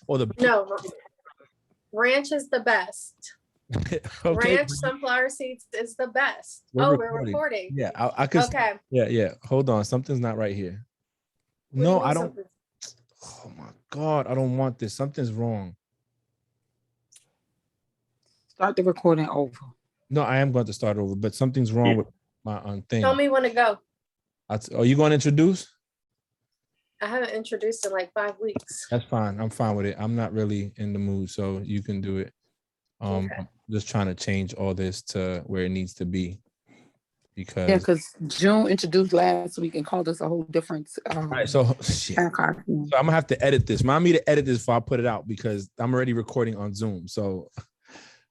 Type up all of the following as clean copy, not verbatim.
or the No, ranch is the best. okay, Ranch sunflower seeds is the best. We're recording. Yeah, I could. Okay. Yeah. Hold on, something's not right here. No, I don't. Oh my God, I don't want this. Something's wrong. Start the recording over. No, I am going to start over, but something's wrong with my thing. Tell me when to go. Are you going to introduce? I haven't introduced in like 5 weeks. That's fine. I'm fine with it. I'm not really in the mood, so you can do it. I'm just trying to change all this to where it needs to be. Because June introduced last week and called us a whole different. All right, so I'm gonna have to edit this. Remind me to edit this before I put it out because I'm already recording on Zoom. So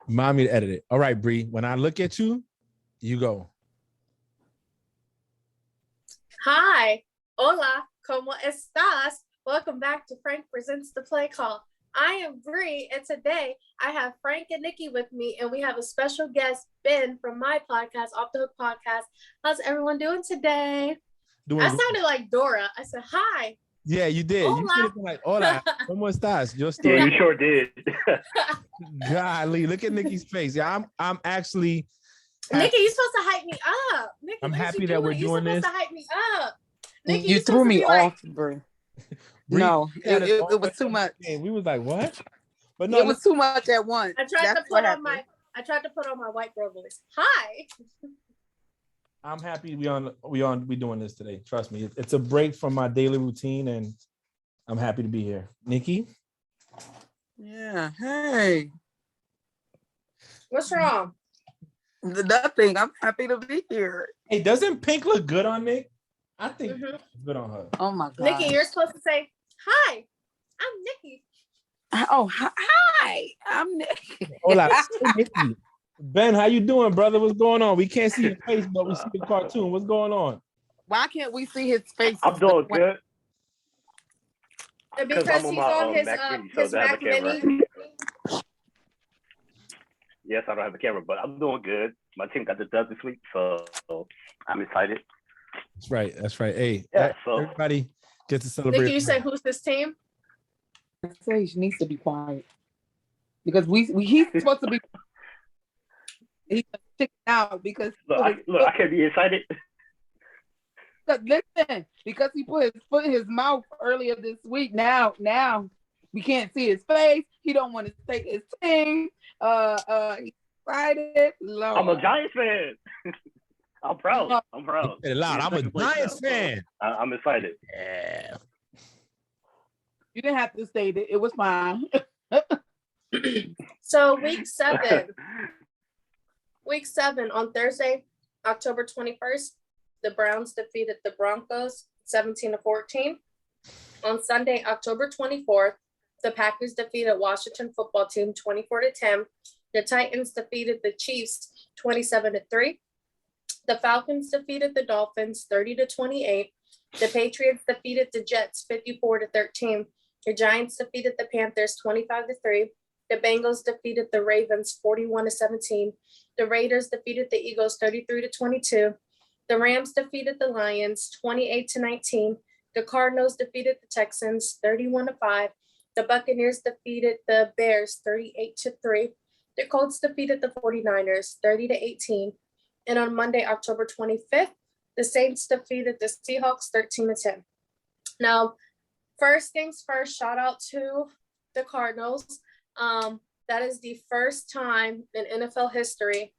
remind me to edit it. All right, Bree. When I look at you, you go. Hi, hola, ¿cómo estás? Welcome back to Frank Presents the Play Call. I am Bree, and today I have Frank and Nikki with me, and we have a special guest, Ben, from my podcast, Off the Hook Podcast. How's everyone doing today? I sounded like Dora. I said, hi. Yeah, you did. Hola. You said it like, hola, ¿cómo estás? Your story. Yeah, you sure did. Golly, look at Nikki's face. Yeah, I'm actually happy. Nikki, you're supposed to hype me up. Nikki, I'm happy that we're doing this. You're supposed to hype me up. Nikki, you threw me off, like... bro. No, it was too much. We was like, what? But no, it was too much at once. I tried to put on my white girl voice. Hi. I'm happy we doing this today. Trust me. It's a break from my daily routine and I'm happy to be here. Nikki? Yeah. Hey. What's wrong? Nothing. I'm happy to be here. Hey, doesn't pink look good on Nick? I think it's good on her. Oh my God. Nikki, you're supposed to say, hi, I'm Nikki. Oh, hi, I'm Nikki. Hola, Nikki. Ben, how you doing, brother? What's going on? We can't see your face, but we see the cartoon. What's going on? Why can't we see his face? I'm doing good. Because he's on his Mac Mini. Yes, I don't have a camera, but I'm doing good. My team got the dub this week, so I'm excited. That's right. Hey, yeah, so everybody gets to celebrate. Nikki, you say who's this team? Sage needs to be quiet because he's supposed to be. He's chicken out because I can't be excited. Listen, because he put his foot in his mouth earlier this week. Now we can't see his face. He don't want to say his team. He's excited. Lord. I'm a Giants fan. I'm proud. I'm a Giants fan. I'm excited. Yeah. You didn't have to state it. It was fine. So week 7 on Thursday, October 21st, the Browns defeated the Broncos 17-14. On Sunday, October 24th, the Packers defeated Washington football team 24-10. The Titans defeated the Chiefs 27-3. The Falcons defeated the Dolphins 30-28. The Patriots defeated the Jets 54-13. The Giants defeated the Panthers 25-3. The Bengals defeated the Ravens 41-17. The Raiders defeated the Eagles 33-22. The Rams defeated the Lions 28-19. The Cardinals defeated the Texans 31-5. The Buccaneers defeated the Bears 38-3. The Colts defeated the 49ers 30-18. And on Monday, October 25th, the Saints defeated the Seahawks 13-10. Now, first things first, shout out to the Cardinals. That is the first time in NFL history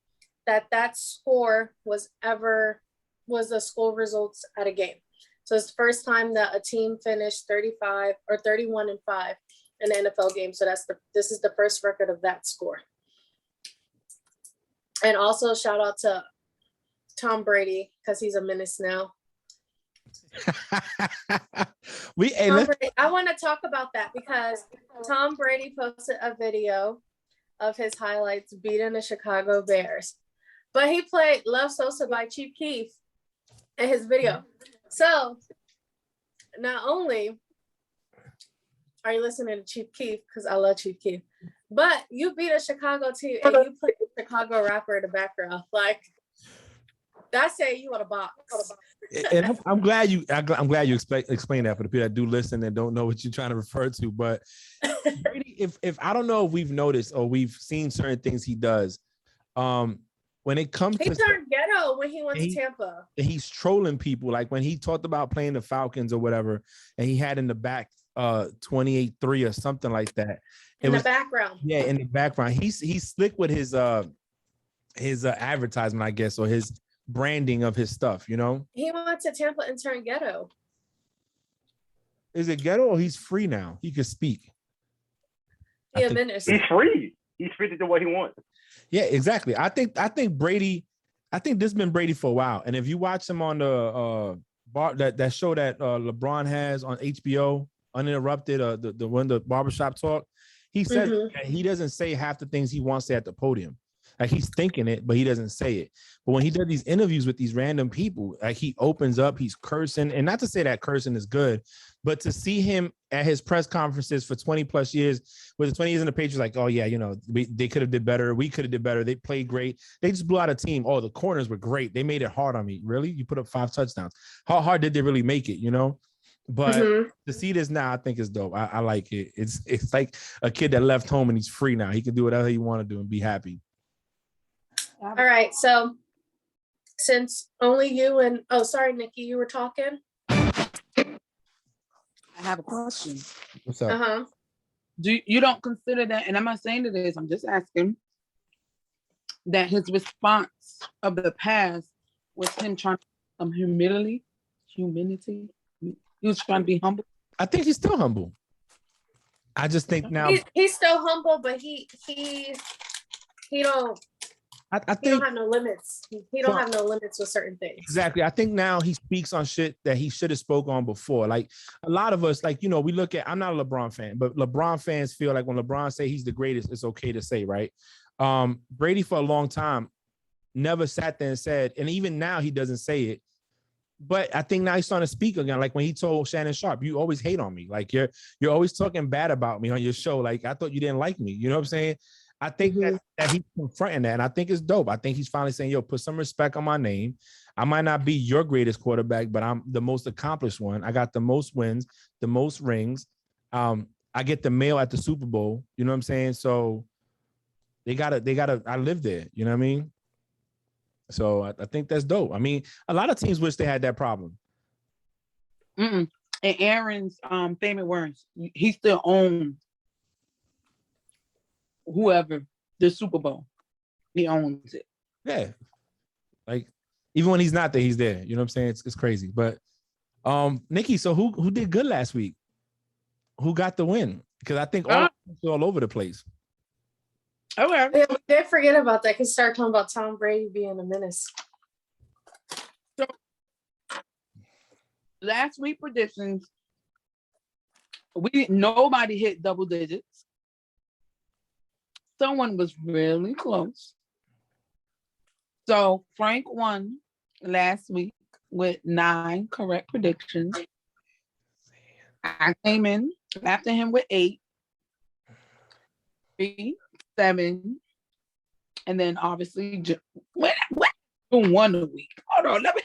that score was the score results at a game. So it's the first time that a team finished 35 or 31-5 in the NFL game. So this is the first record of that score. And also shout out to Tom Brady because he's a menace now. I want to talk about that because Tom Brady posted a video of his highlights beating the Chicago Bears, but he played Love Sosa by Chief Keef in his video. So not only are you listening to Chief Keef, because I love Chief Keef, but you beat a Chicago team and you put a Chicago rapper in the background. Like, that say you want to box. And I'm glad you explained that for the people that do listen and don't know what you're trying to refer to. But Brady, if I don't know if we've noticed or we've seen certain things he does, when it comes he turned ghetto when he went to Tampa. He's trolling people. Like when he talked about playing the Falcons or whatever, and he had in the back 28-3 or something like that. In the background. Yeah, in the background. He's slick with his advertisement, I guess, or his branding of his stuff, you know? He went to Tampa and turned ghetto. Is it ghetto or he's free now? He could speak. Yeah, he's free. He's free to do what he wants. Yeah, exactly. I think Brady, I think this has been Brady for a while. And if you watch him on the that show that LeBron has on HBO, Uninterrupted, the barbershop talk, he said that he doesn't say half the things he wants to say at the podium. Like he's thinking it, but he doesn't say it. But when he does these interviews with these random people, like he opens up, he's cursing. And not to say that cursing is good, but to see him at his press conferences for 20 plus years, with the 20 years in the Patriots, like, oh yeah, you know, they could have did better. We could have did better. They played great. They just blew out a team. Oh, the corners were great. They made it hard on me. Really? You put up 5 touchdowns. How hard did they really make it? You know? But to see this now, I think is dope. I like it. It's like a kid that left home and he's free now. He can do whatever he want to do and be happy. All right, so since only you and sorry, Nikki, you were talking. I have a question. What's up? You don't consider that, and I'm not saying it is, I'm just asking, that his response of the past was him trying to humility. He was trying to be humble. I think he's still humble. I just think now he's still humble, but he don't. I think he don't have no limits. He don't have no limits with certain things. Exactly. I think now he speaks on shit that he should have spoke on before. Like a lot of us, like, you know, we look at, I'm not a LeBron fan, but LeBron fans feel like when LeBron say he's the greatest, it's okay to say, right? Brady for a long time never sat there and said, and even now he doesn't say it. But I think now he's starting to speak again. Like when he told Shannon Sharp, you always hate on me. Like you're always talking bad about me on your show. Like I thought you didn't like me. You know what I'm saying? I think that he's confronting that, and I think it's dope. I think he's finally saying, yo, put some respect on my name. I might not be your greatest quarterback, but I'm the most accomplished one. I got the most wins, the most rings. I get the mail at the Super Bowl. You know what I'm saying? So they gotta, I live there. You know what I mean? So I think that's dope. I mean, a lot of teams wish they had that problem. And Aaron's famous words, he still owns whoever the Super Bowl. He owns it. Yeah. Like even when he's not there, he's there. You know what I'm saying? It's crazy. But Nikki, so who did good last week? Who got the win? Because I think all over the place. Okay. Yeah, we did forget about that. Because start talking about Tom Brady being a menace. So last week predictions, nobody hit double digits. Someone was really close. So Frank won last week with 9 correct predictions. I came in after him with 8, 3, 7, and then obviously what won a week. Hold on, let me.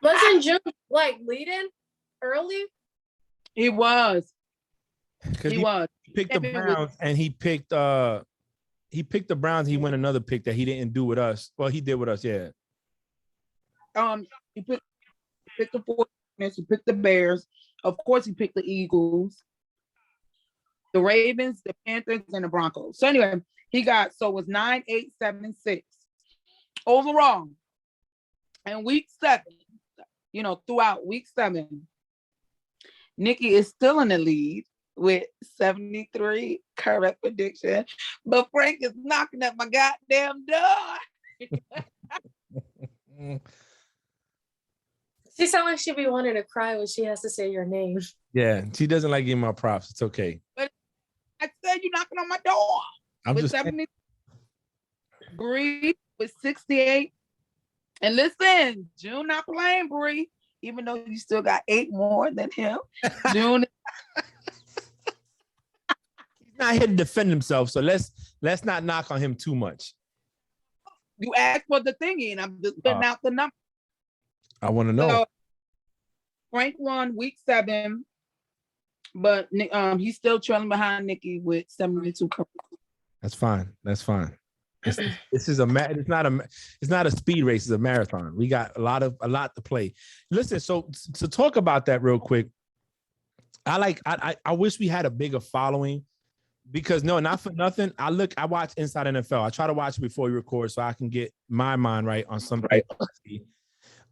Wasn't June like leading early? He was. He picked the Browns and he picked the Browns. He went another pick that he didn't do with us. Well, he did with us, yeah. He picked the 49ers, he picked the Bears. Of course, he picked the Eagles, the Ravens, the Panthers, and the Broncos. So anyway, it was 9, 8, 7, 6 overall. And week 7, throughout week 7, Nikki is still in the lead with 73 correct prediction, but Frank is knocking at my goddamn door. She sounds like she'd be wanting to cry when she has to say your name. Yeah, she doesn't like giving my props. It's okay. But I said you're knocking on my door. I'm with just 73 with 68. And listen, June not playing, Bree, even though you still got 8 more than him. June He's not here to defend himself, so let's not knock on him too much. You asked for the thingy, and I'm just putting out the number. I want to know. So Frank won week 7, but he's still trailing behind Nikki with 72 points. That's fine. That's fine. It's not a speed race. It's a marathon. We got a lot to play. Listen, so to talk about that real quick, I wish we had a bigger following, because no, not for nothing. I watch Inside NFL. I try to watch it before we record so I can get my mind right on something.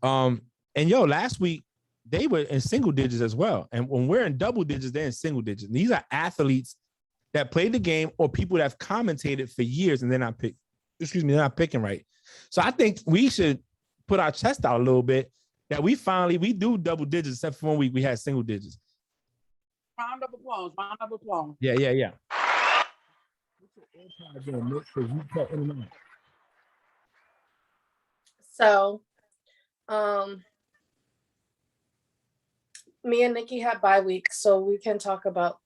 And last week they were in single digits as well. And when we're in double digits, they're in single digits. And these are athletes that played the game or people that have commentated for years and they're not picking right. So I think we should put our chest out a little bit that we do double digits, except for 1 week we had single digits. Round of applause. Yeah. So, me and Nikki had bye week, so we can talk about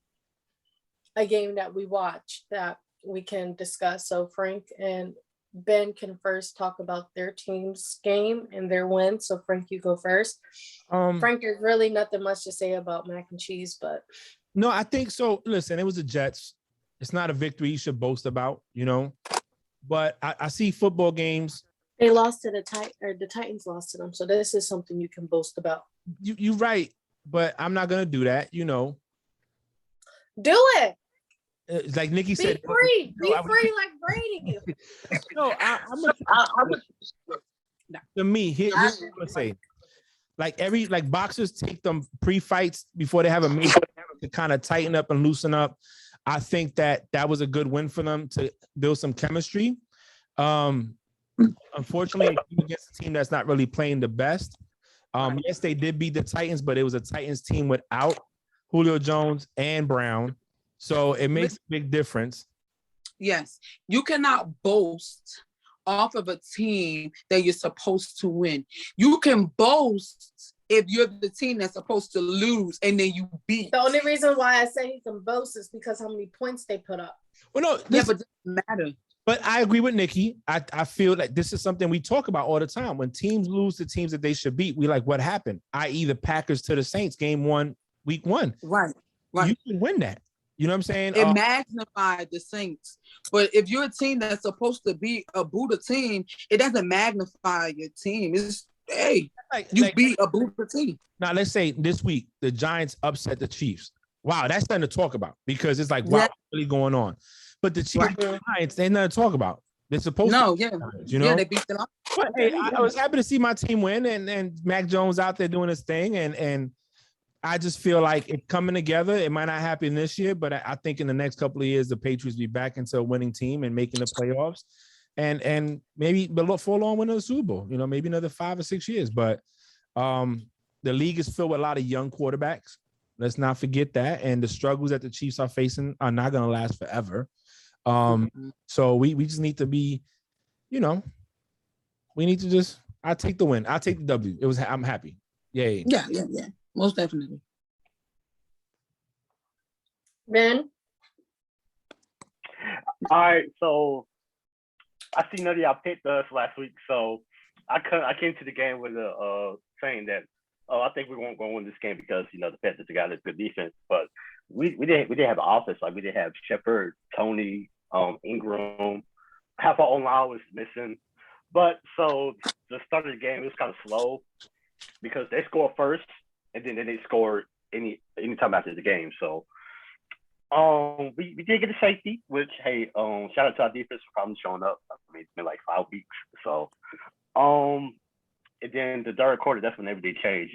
a game that we watched that we can discuss. So Frank and Ben can first talk about their team's game and their win. So Frank, you go first. Frank, there's really nothing much to say about mac and cheese, but no, I think so. Listen, it was the Jets. It's not a victory you should boast about, but I see football games. They lost to the Titans lost to them. So this is something you can boast about. You're right, but I'm not going to do that, Do it. It's like Nikki said. Be free like Brady. No, to me, here's what I'm going to say. Like boxers take them pre-fights before they have a meet to kind of tighten up and loosen up. I think that was a good win for them to build some chemistry. Unfortunately, against a team that's not really playing the best. Yes, they did beat the Titans, but it was a Titans team without Julio Jones and Brown. So it makes a big difference. Yes. You cannot boast off of a team that you're supposed to win. You can boast if you're the team that's supposed to lose and then you beat. The only reason why I say he can boast is because how many points they put up. Well, no, but it doesn't matter. But I agree with Nikki. I feel like this is something we talk about all the time. When teams lose to teams that they should beat, we like, what happened? I.e. the Packers to the Saints, game 1, week 1. Right. You can win that. You know what I'm saying? It magnified the Saints. But if you're a team that's supposed to be a Buddha team, it doesn't magnify your team. It's, you beat a Buddha team. Now, let's say this week, the Giants upset the Chiefs. Wow, that's nothing to talk about because it's like, wow, what's really going on? But the Chiefs and the Giants, they ain't nothing to talk about. They're supposed to. Yeah, they beat them up. But hey, I was happy to see my team win and Mac Jones out there doing his thing. And I just feel like it coming together. It might not happen this year, but I think in the next couple of years, the Patriots be back into a winning team and making the playoffs, and maybe for a long win of the Super Bowl. Maybe another 5 or 6 years. But the league is filled with a lot of young quarterbacks. Let's not forget that. And the struggles that the Chiefs are facing are not going to last forever. So we just need to be, we need to just. I take the win. I take the W. I'm happy. Yay. Yeah. Most definitely. Ben? All right, so I see none of y'all picked us last week, so I came to the game with saying that I think we won't go win this game because the Panthers got this good defense, but we didn't have an offense. Like we didn't have Shepard, Tony, Ingram. Half our own line was missing, but so the start of the game it was kind of slow because they scored first. And then they didn't score any time after the game. So we did get a safety, which shout out to our defense for probably showing up. I mean, it's been like 5 weeks. So and then the third quarter, that's when everything changed,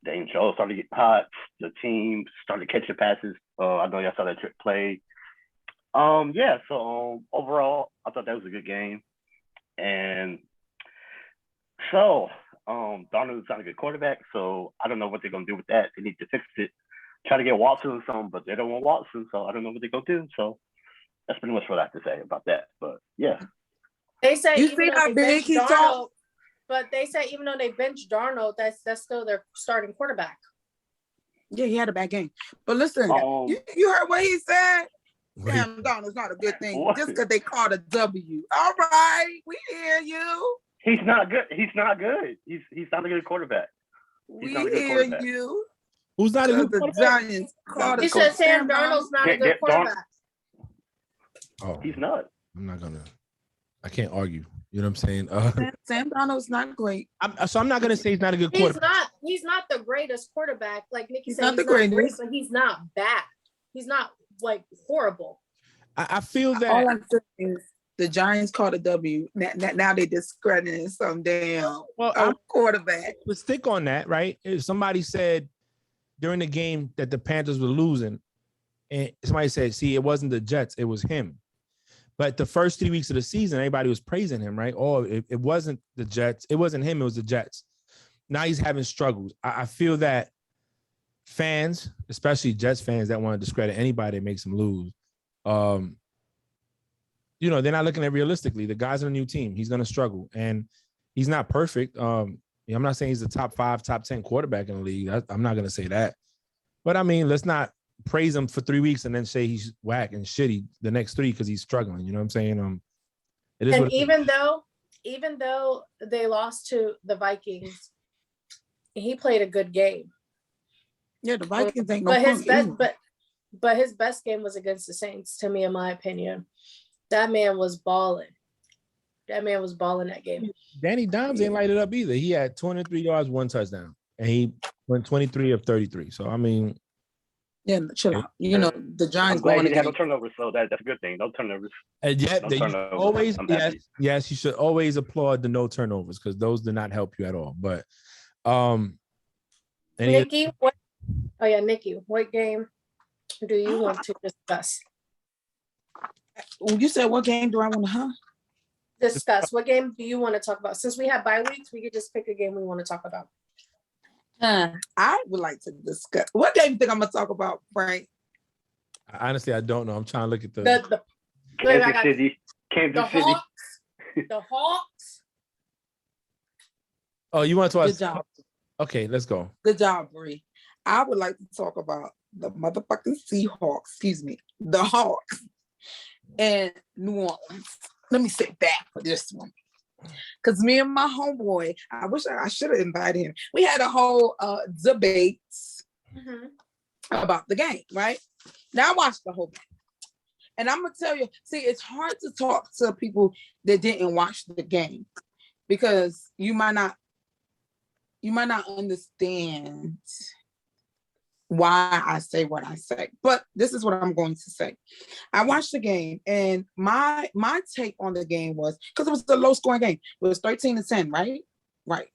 Dane Jones started getting hot, the team started catching passes. I know y'all saw that trick play. So overall I thought that was a good game. And so Darnold's not a good quarterback, so I don't know what they're gonna do with that. They need to fix it. Try to get Watson or something, but they don't want Watson, so I don't know what they're gonna do. So that's pretty much what I have to say about that. But yeah. They say you see how big he talks? But they say even though they benched Darnold, that's still their starting quarterback. Yeah, he had a bad game. But listen, you heard what he said? Damn, Darnold's not a good thing. Just because they called a W. All right, we hear you. He's not good. He's not good. He's not a good quarterback. We hear you. Who's not a good The quarterback? Giants called He it. said Sam Darnold's not a good quarterback. Oh, He's not. I can't argue. You know what I'm saying? Sam Darnold's not great. So I'm not gonna say he's not a good quarterback. He's not the greatest quarterback. Like Nikki said, Not the he's not great, greatest. but he's not bad. He's not like horrible. I feel that All I'm saying is the Giants caught a W. Now they discrediting some damn quarterback. But stick on that, right? If somebody said during the game that the Panthers were losing, and somebody said, "See, it wasn't the Jets, it was him." But the first 3 weeks of the season, everybody was praising him, right? Oh, it wasn't the Jets. It wasn't him. It was the Jets. Now he's having struggles. I feel that fans, especially Jets fans that want to discredit anybody that makes them lose, they're not looking at it realistically. The guy's on a new team. He's going to struggle. And he's not perfect. I'm not saying he's the top 5, top 10 quarterback in the league. I'm not going to say that. But, I mean, let's not praise him for 3 weeks and then say he's whack and shitty the next 3 because he's struggling. You know what I'm saying? It is. And even though they lost to the Vikings, he played a good game. Yeah, the Vikings ain't no but his best game was against the Saints, to me, in my opinion. That man was balling. That game. Danny Dimes ain't light it up either. He had 203 yards, 1 touchdown, and he went 23 of 33. So, I mean, yeah, chill out. The Giants. I'm glad he didn't have no turnovers, so that's a good thing. No turnovers. And yet, no turnovers. always, yes, you should always applaud the no turnovers because those do not help you at all. But, Nikki, Nikki, what game do you want to discuss? You said what game do I want to discuss? What game do you want to talk about? Since we have bye weeks, we could just pick a game we want to talk about. I would like to discuss. What game do you think I'm going to talk about, Frank? Honestly, I don't know. I'm trying to look at the Kansas City. The Hawks. Oh, you want to talk? Good job. Okay, let's go. Good job, Bree. I would like to talk about the motherfucking Seahawks. Excuse me, the Hawks and New Orleans. Let me sit back for this one. Because me and my homeboy, I wish I should have invited him. We had a whole debate about the game, right? Now I watched the whole game. And I'm going to tell you, see, it's hard to talk to people that didn't watch the game because you might not understand why I say what I say. But this is what I'm going to say. I watched the game, and my take on the game was, because it was a low scoring game. It was 13-10, right? Right.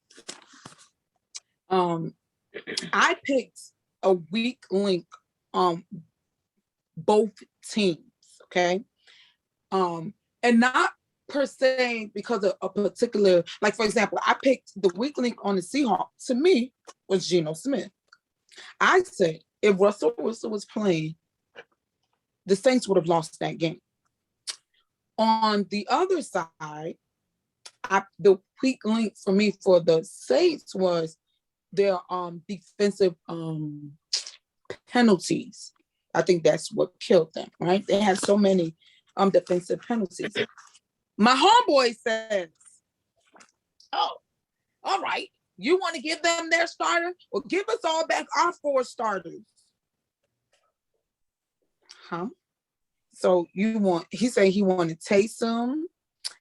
I picked a weak link on both teams, okay? And not per se because of a particular, like for example, I picked the weak link on the Seahawks. To me, was Geno Smith. I said if Russell Wilson was playing, the Saints would have lost that game. On the other side, the weak link for me for the Saints was their defensive penalties. I think that's what killed them, right? They had so many defensive penalties. My homeboy says, oh, all right. You want to give them their starter? Well, give us all back our 4 starters. Huh? So he said he wanted Taysom.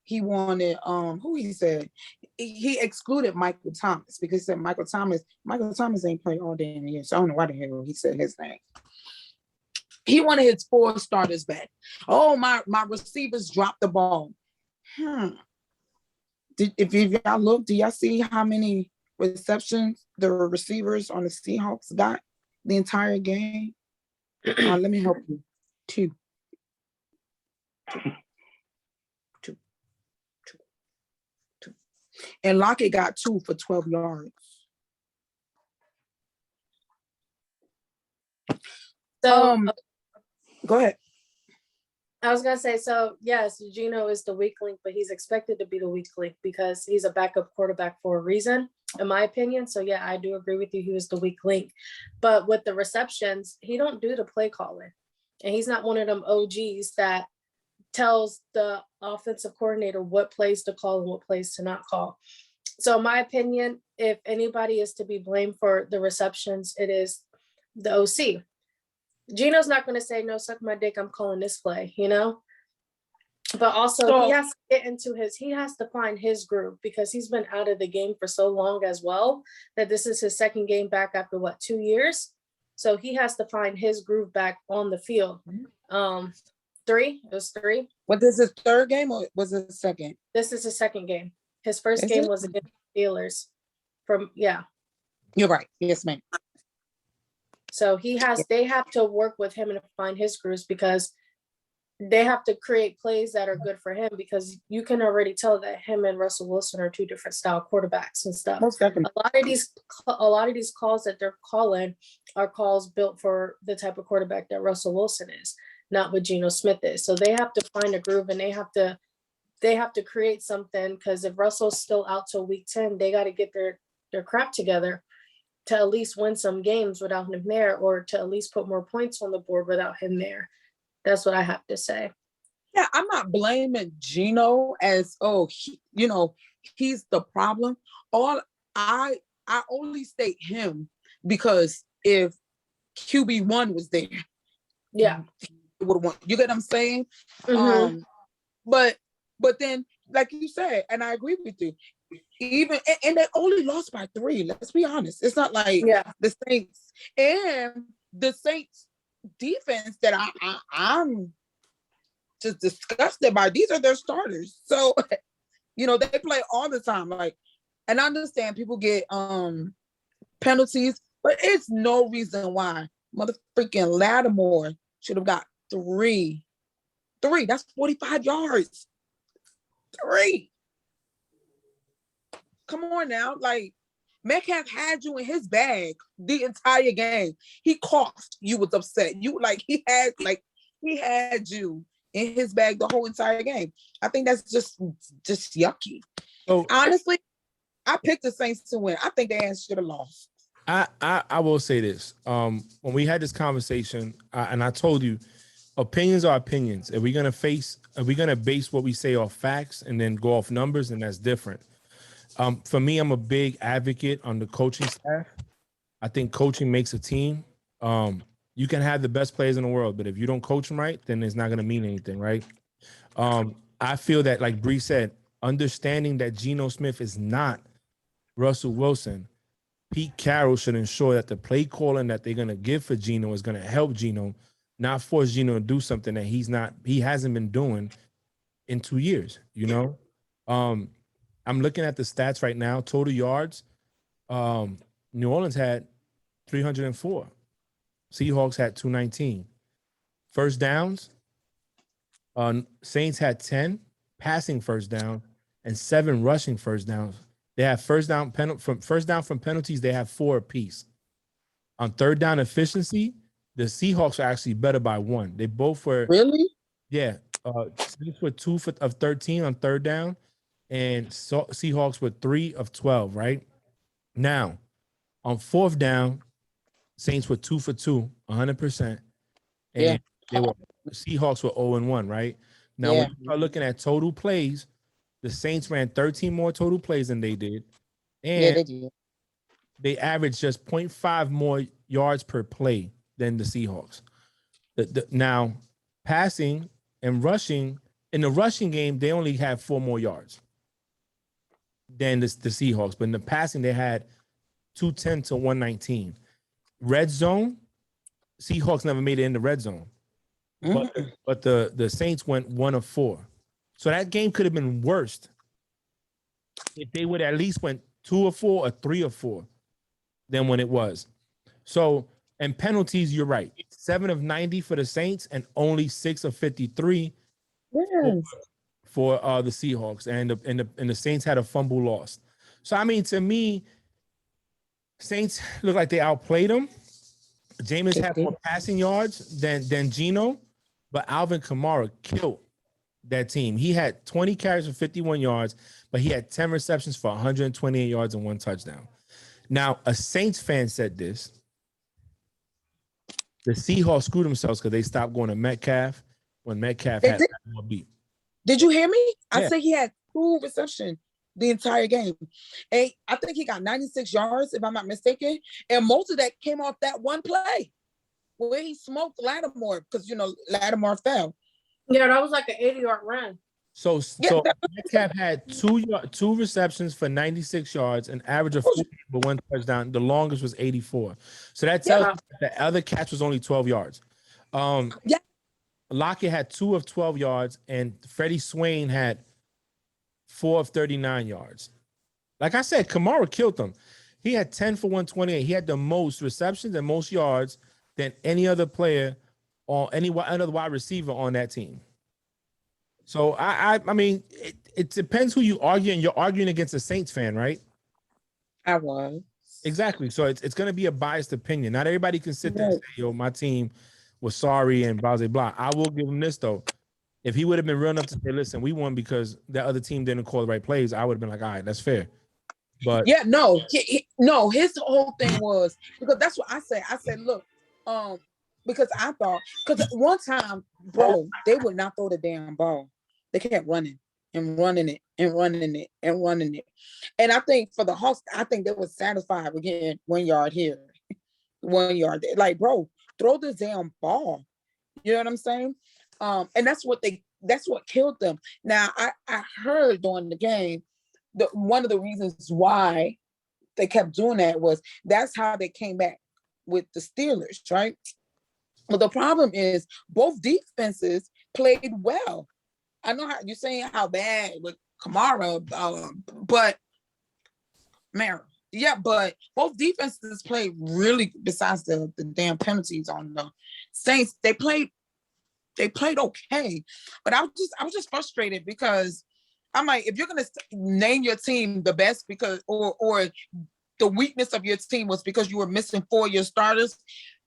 He wanted, who he said? He excluded Michael Thomas because he said Michael Thomas ain't played all damn year. So I don't know why the hell he said his name. He wanted his 4 starters back. Oh, my receivers dropped the ball. If y'all look, do y'all see how many receptions the receivers on the Seahawks got the entire game? Let me help you. 2. And Lockett got 2 for 12 yards. So go ahead. I was gonna say, so yes, Geno is the weak link, but he's expected to be the weak link because he's a backup quarterback for a reason, in my opinion. So yeah, I do agree with you. He was the weak link, but with the receptions, he don't do the play calling, and he's not one of them OGs that tells the offensive coordinator what plays to call and what plays to not call. So in my opinion, if anybody is to be blamed for the receptions, it is the OC. Gino's not going to say, no, suck my dick, I'm calling this play, you know? But also he has to get into he has to find his groove, because he's been out of the game for so long as well, that this is his second game back after 2 years. So he has to find his groove back on the field. 3, it was 3. What, this is his third game or was it second? This is his second game. His first game was against the Steelers. You're right. Yes, ma'am. So they have to work with him and find his grooves, because they have to create plays that are good for him, because you can already tell that him and Russell Wilson are 2 different style quarterbacks and stuff. Most definitely. A lot of these calls that they're calling are calls built for the type of quarterback that Russell Wilson is, not what Geno Smith is. So they have to find a groove, and they have to create something, because if Russell's still out till week 10, they got to get their crap together to at least win some games without him there, or to at least put more points on the board without him there. That's what I have to say. Yeah, I'm not blaming Geno as, he's the problem. I only state him because if QB1 was there, yeah, would have won. You get what I'm saying? Mm-hmm. But then, like you said, and I agree with you, even and they only lost by 3. Let's be honest. It's not like the Saints defense that I'm just disgusted by. These are their starters, so they play all the time. Like, and I understand people get penalties, but it's no reason why motherfucking Lattimore should have got 3. That's 45 yards. 3. Come on now, like, Metcalf had you in his bag the entire game. He coughed. You was upset. He had you in his bag the whole entire game. I think that's just yucky. Oh, honestly, I picked the Saints to win. I think they should have lost. I will say this. When we had this conversation, and I told you, opinions are opinions. Are we gonna base what we say off facts and then go off numbers, and that's different. For me, I'm a big advocate on the coaching staff. I think coaching makes a team. You can have the best players in the world, but if you don't coach them right, then it's not going to mean anything, right? I feel that, like Bree said, understanding that Geno Smith is not Russell Wilson, Pete Carroll should ensure that the play calling that they're going to give for Geno is going to help Geno, not force Geno to do something that he hasn't been doing in 2 years, I'm looking at the stats right now. Total yards, New Orleans had 304. Seahawks had 219. First downs, Saints had 10 passing first down and 7 rushing first downs. They have first down from penalties. They have 4 apiece. On third down efficiency, the Seahawks are actually better by 1. They both were really, yeah. Saints were 2 of 13 on third down, and Seahawks were 3 of 12. Right now, on fourth down, Saints were 2 for 2, 100%, and Seahawks were 0-1. Right now, when you start looking at total plays, the Saints ran 13 more total plays than they did, and they did. They averaged just 0.5 more yards per play than the Seahawks. Now, passing and rushing, in the rushing game, they only had 4 more yards than the Seahawks. But in the passing, they had 210 to 119. Red zone, Seahawks never made it in the red zone. But the Saints went 1 of 4. So that game could have been worse if they would at least went 2 of 4 or 3 of 4 than when it was. So, and penalties, you're right. 7 of 90 for the Saints and only 6 of 53 for the Seahawks. And the Saints had a fumble lost. So, I mean, to me, Saints look like they outplayed them. Jameis had more passing yards than Geno, but Alvin Kamara killed that team. He had 20 carries for 51 yards, but he had 10 receptions for 128 yards and 1 touchdown. Now, a Saints fan said this. The Seahawks screwed themselves because they stopped going to Metcalf when Metcalf had Baltimore beat. Did you hear me? I Yeah. said he had 2 receptions the entire game. And I think he got 96 yards, if I'm not mistaken. And most of that came off that one play where he smoked Lattimore because, Lattimore fell. Yeah, that was like an 80-yard run. So Metcalf had 2 receptions for 96 yards, an average of 40 with 1 touchdown. The longest was 84. So that tells you that the other catch was only 12 yards. Lockett had 2 of 12 yards, and Freddie Swain had 4 of 39 yards. Like I said, Kamara killed them. He had 10 for 128. He had the most receptions and most yards than any other player or any other wide receiver on that team. So I mean, it depends who you argue, and you're arguing against a Saints fan, right? I was. Exactly. So it's going to be a biased opinion. Not everybody can sit there and say, yo, my team was sorry and blah, blah, blah. I will give him this, though. If he would have been real enough to say, listen, we won because that other team didn't call the right plays, I would have been like, all right, that's fair. But no, his whole thing was, because that's what I said. I said, look, because I thought, because one time, bro, they would not throw the damn ball. They kept running and running it and running it and running it. And I think for the Hawks, I think they were satisfied with getting 1 yard here, 1 yard there. Like, bro, throw the damn ball. You know what I'm saying? And that's what killed them. Now, I heard during the game, one of the reasons why they kept doing that was that's how they came back with the Steelers, right? But the problem is both defenses played well. I know how you're saying how bad with Kamara, but both defenses played really, besides the damn penalties on the Saints, they played okay. But I was just frustrated because I'm like, if you're gonna name your team the best because or the weakness of your team was because you were missing 4 of your starters,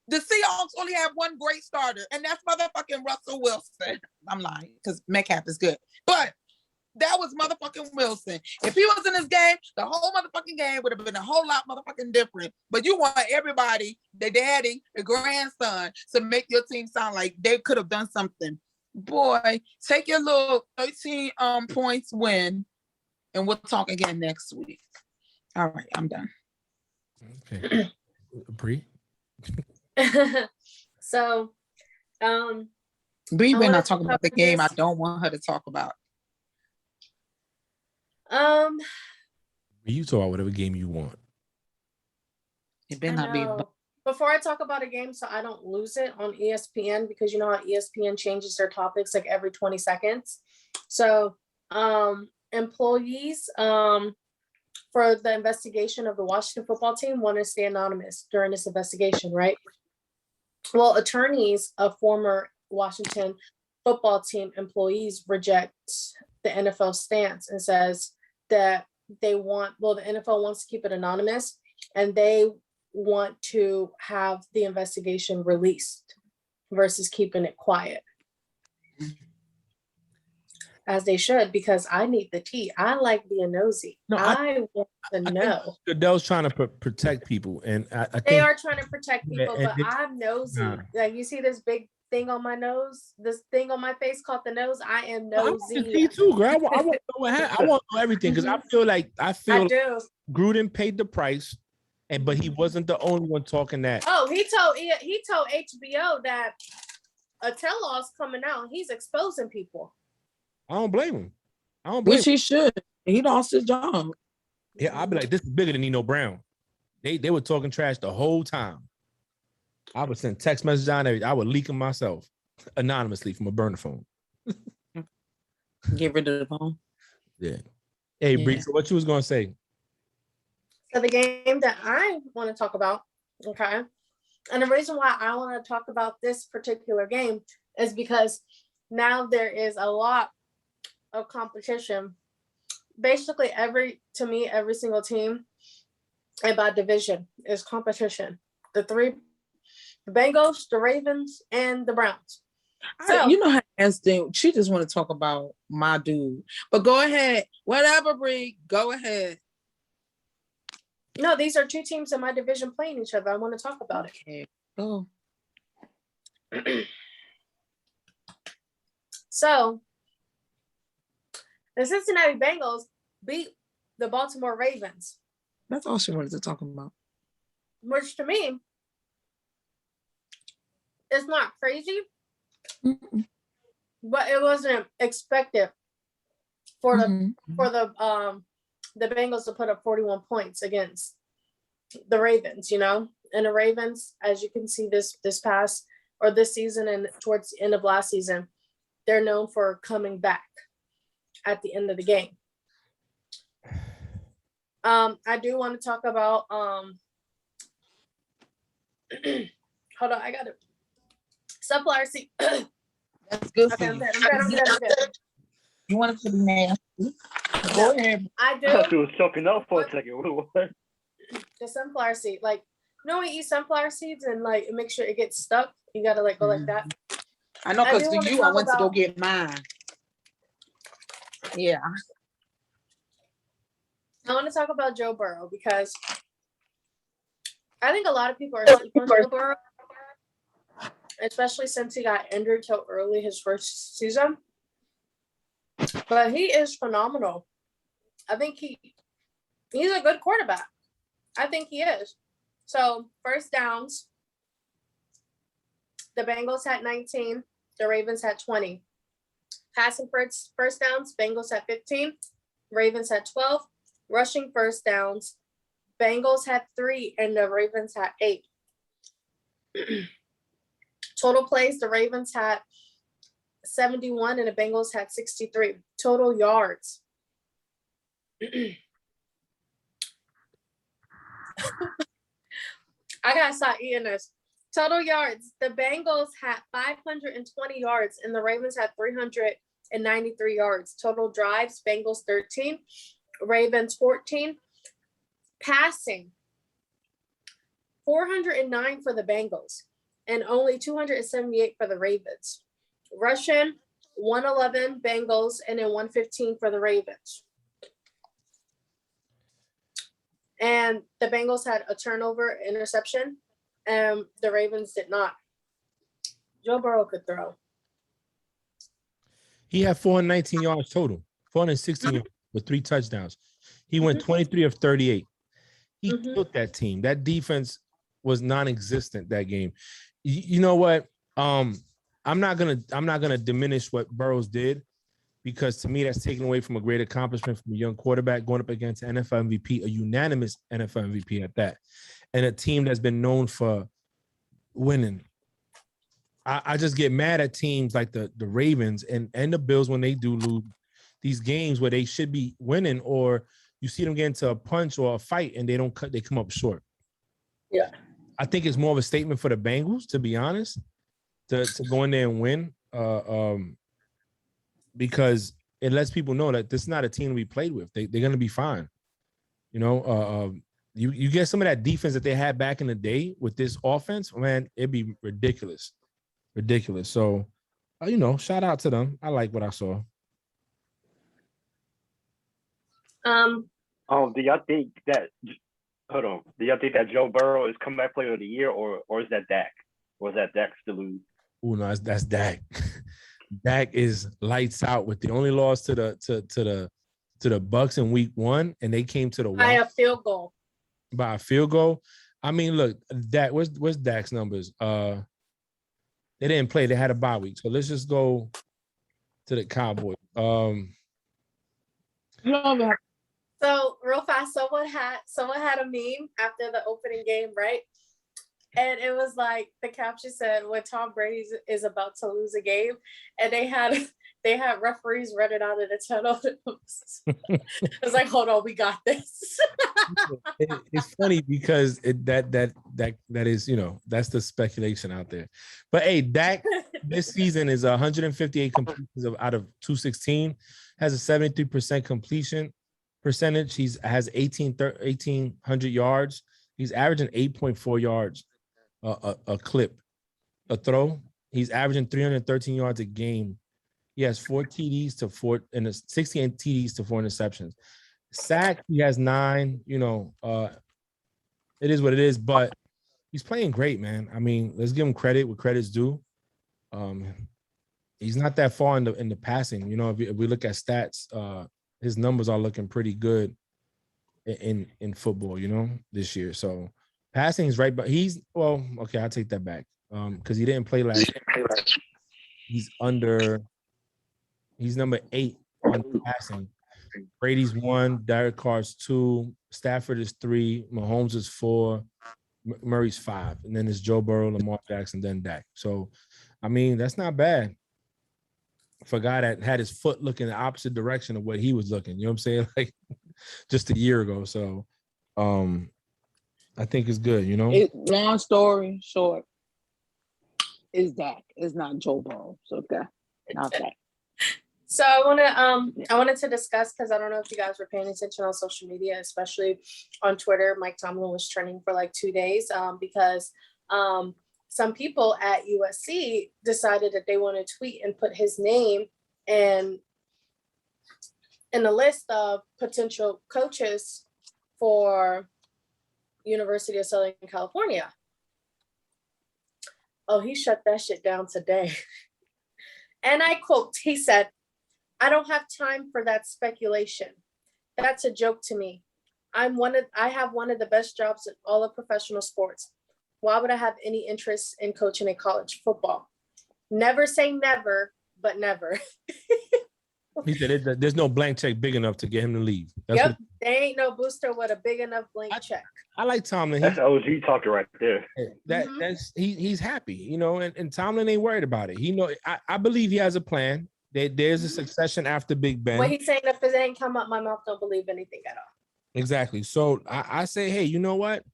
the Seahawks only have 1 great starter, and that's motherfucking Russell Wilson. I'm lying because Metcalf is good, but that was motherfucking Wilson. If he was in this game, the whole motherfucking game would have been a whole lot motherfucking different. But you want everybody, the daddy, the grandson, to make your team sound like they could have done something. Boy, take your little 13 points win, and we'll talk again next week. All right, I'm done. Okay. Bree? So, Bree better not talk about the game I don't want her to talk about. You talk about whatever game you want. It better not be. Before I talk about a game, so I don't lose it on ESPN, because you know how ESPN changes their topics like every 20 seconds. So, employees for the investigation of the Washington football team want to stay anonymous during this investigation, right? Well, attorneys of former Washington football team employees reject the NFL stance and says that the NFL wants to keep it anonymous, and they want to have the investigation released versus keeping it quiet. As they should, because I need the tea. I like being nosy. No, I want to know. Goodell's trying to protect people, and I think they are trying to protect people, but I'm nosy. Like, you see this big thing on my nose, this thing on my face called the nose. I am nosy. I want to see too, girl. I want to know what happened. I want to know everything, because I feel like Gruden paid the price, but he wasn't the only one talking that. Oh, he told HBO that a tell-all's coming out. He's exposing people. I don't blame him. Which he should. He lost his job. Yeah, I'd be like, this is bigger than Nino Brown. They were talking trash the whole time. I would send text messages on everything. I would leak them myself anonymously from a burner phone. Get rid of the phone. Yeah. Hey, Bree, so what you was gonna say? So the game that I want to talk about, okay, and the reason why I want to talk about this particular game is because now there is a lot of competition. Basically, every single team and by division is competition. The Bengals, the Ravens, and the Browns. So you know how Aston, she just want to talk about my dude. But go ahead. Whatever, Bree, go ahead. No, these are 2 teams in my division playing each other. I want to talk about it. Oh. So The Cincinnati Bengals beat the Baltimore Ravens. That's all she wanted to talk about. Which to me, it's not crazy, but it wasn't expected for the Bengals to put up 41 points against the Ravens, you know. And the Ravens, as you can see this season and towards the end of last season, they're known for coming back at the end of the game. I do want to talk about hold on, I got it. Sunflower seed. That's good Okay, for I'm you. good. You want it to be nasty? Go ahead. I do. I thought you was choking up for a second. What? The sunflower seed, like, you know, when you eat sunflower seeds and like make sure it gets stuck, you gotta like go like that. I know, because do for you, I wanna went talk to go about- get mine. Yeah. I want to talk about Joe Burrow because I think a lot of people are sleeping on Joe Burrow, especially since he got injured so early his first season. But he is phenomenal. I think he's a good quarterback. I think he is. So first downs, the Bengals had 19, the Ravens had 20. Passing first downs, Bengals had 15, Ravens had 12. Rushing first downs, Bengals had 3 and the Ravens had 8. Total plays, the Ravens had 71 and the Bengals had 63. Total yards. I gotta stop eating this. Total yards, the Bengals had 520 yards and the Ravens had 393 yards. Total drives, Bengals 13, Ravens 14. Passing, 409 for the Bengals and only 278 for the Ravens. Rushing, 111 Bengals and then 115 for the Ravens. And the Bengals had a turnover interception and the Ravens did not. Joe Burrow could throw. He had 419 yards total, 416 yards with 3 touchdowns. He went 23 of 38. He killed that team. That defense was non-existent that game. You know what? I'm not gonna diminish what Burrows did, because to me that's taken away from a great accomplishment from a young quarterback going up against an NFL MVP, a unanimous NFL MVP at that, and a team that's been known for winning. I just get mad at teams like the Ravens and the Bills when they do lose these games where they should be winning, or you see them get into a punch or a fight and they come up short. Yeah. I think it's more of a statement for the Bengals, to be honest, to go in there and win. Because it lets people know that this is not a team we played with. They're gonna be fine. You know, you get some of that defense that they had back in the day with this offense, man, it'd be ridiculous. Ridiculous. So, you know, shout out to them. I like what I saw. Do y'all think that? Hold on. Do y'all think that Joe Burrow is comeback player of the year, or is that Dak? Or is that Dak still lose? Oh no, that's Dak. Dak is lights out with the only loss to the Bucks in week 1, and they came to the By a field goal. By a field goal. I mean, look, Dak, where's Dak's numbers? They didn't play. They had a bye week. So let's just go to the Cowboys. So real fast, someone had a meme after the opening game, right? And it was like the caption said, when Tom Brady is about to lose a game, and they had referees running out of the tunnel. It was like, hold on, we got this. It's funny because that is, you know, that's the speculation out there. But hey, Dak this season is 158 completions out of 216, has a 73% completion percentage. He has 1,800 yards. He's averaging 8.4 yards a clip, a throw. He's averaging 313 yards a game. He has 4 TDs to 4 and 68 TDs to 4 interceptions. Sack, he has 9. You know, it is what it is, but he's playing great, man. I mean, let's give him credit where credit's due. he's not that far in the passing. You know, if we look at stats, his numbers are looking pretty good in football, you know, this year. So passing is right, but okay, I'll take that back. Because he didn't play last year. He's number 8 on passing. Brady's 1, Derek Carr's 2, Stafford is 3, Mahomes is 4, Murray's 5, and then it's Joe Burrow, Lamar Jackson, then Dak. So, I mean, that's not bad for a guy that had his foot looking the opposite direction of what he was looking. You know what I'm saying? Like just a year ago. So, I think it's good. You know. Long story short, is Dak. It's not Joe Burrow. So okay, not that. So I wanted to discuss, because I don't know if you guys were paying attention on social media, especially on Twitter. Mike Tomlin was trending for like 2 days because some people at USC decided that they want to tweet and put his name in a list of potential coaches for University of Southern California. Oh, he shut that shit down today. And I quote, he said, "I don't have time for that speculation. That's a joke to me. I have one of the best jobs in all of professional sports. Why would I have any interest in coaching in college football? Never say never, but never." He said there's no blank check big enough to get him to leave. There ain't no booster with a big enough blank check. I like Tomlin. That's OG talking right there. That's he's happy, you know, and Tomlin ain't worried about it. I believe he has a plan. There's a succession after Big Ben. When he's saying if it ain't come up, my mouth don't believe anything at all. Exactly. So I say, hey, you know what?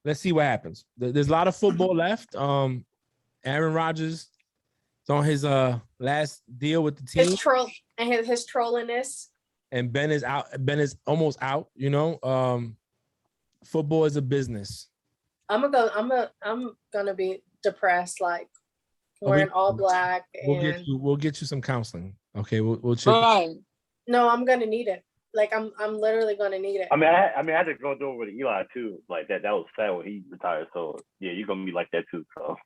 Let's see what happens. There's a lot of football left. Aaron Rodgers is on his last deal with the team. His trolliness. And Ben is out. Ben is almost out. You know, football is a business. I'm gonna be depressed, like wearing all black. We'll get you some counseling. Okay, we'll check. No, I'm gonna need it. Like I'm literally gonna need it. I had to go through it with Eli too. Like that was sad when he retired. So yeah, you're gonna be like that too. So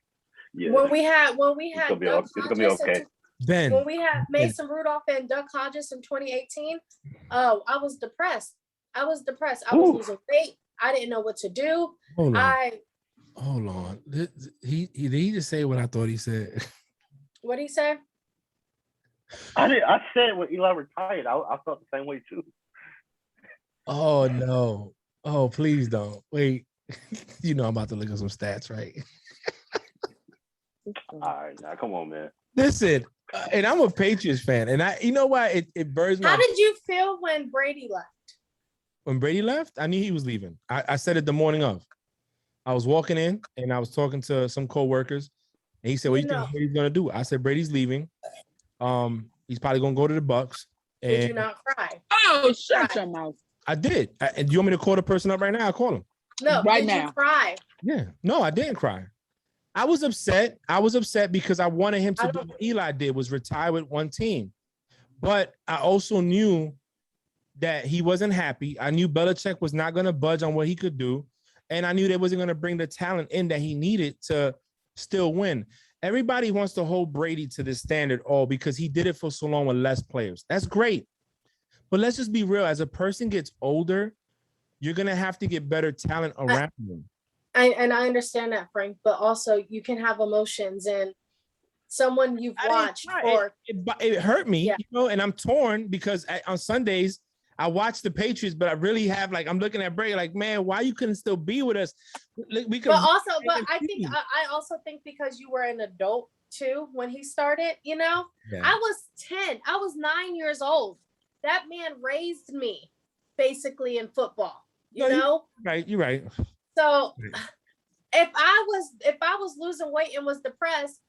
yeah. When we had it's gonna be okay. Ben. When we had Mason Rudolph and Doug Hodges in 2018, I was depressed. I was losing weight. I didn't know what to do. Hold on. Did he just say what I thought he said? What did he say? I said when Eli retired, I felt the same way too. Oh no. Oh, please don't. Wait. You know I'm about to look at some stats, right? All right, now come on, man. Listen, and I'm a Patriots fan, and you know why it burns my. How did you feel when Brady left? When Brady left, I knew he was leaving. I said it the morning of. I was walking in and I was talking to some co-workers, and he said, "What do you think Brady's gonna do?" I said, "Brady's leaving. He's probably gonna go to the Bucks." And did you not cry? Oh, shut your mouth. I did. And do you want me to call the person up right now? I'll call him. No, right did now. You cry? Yeah. No, I didn't cry. I was upset. Because I wanted him to do what Eli did, was retire with one team. But I also knew that he wasn't happy. I knew Belichick was not going to budge on what he could do. And I knew they wasn't going to bring the talent in that he needed to still win. Everybody wants to hold Brady to this standard because he did it for so long with less players. That's great. But let's just be real. As a person gets older, you're going to have to get better talent around him. I understand that, Frank, but also you can have emotions, and someone you've watched it hurt me, you know, and I'm torn because on Sundays I watch the Patriots, but I really have I'm looking at Brady like, man, why you couldn't still be with us? I also think because you were an adult too when he started, you know. Yeah. I was 9 years old. That man raised me basically in football, you know. You're right. So if I was losing weight and was depressed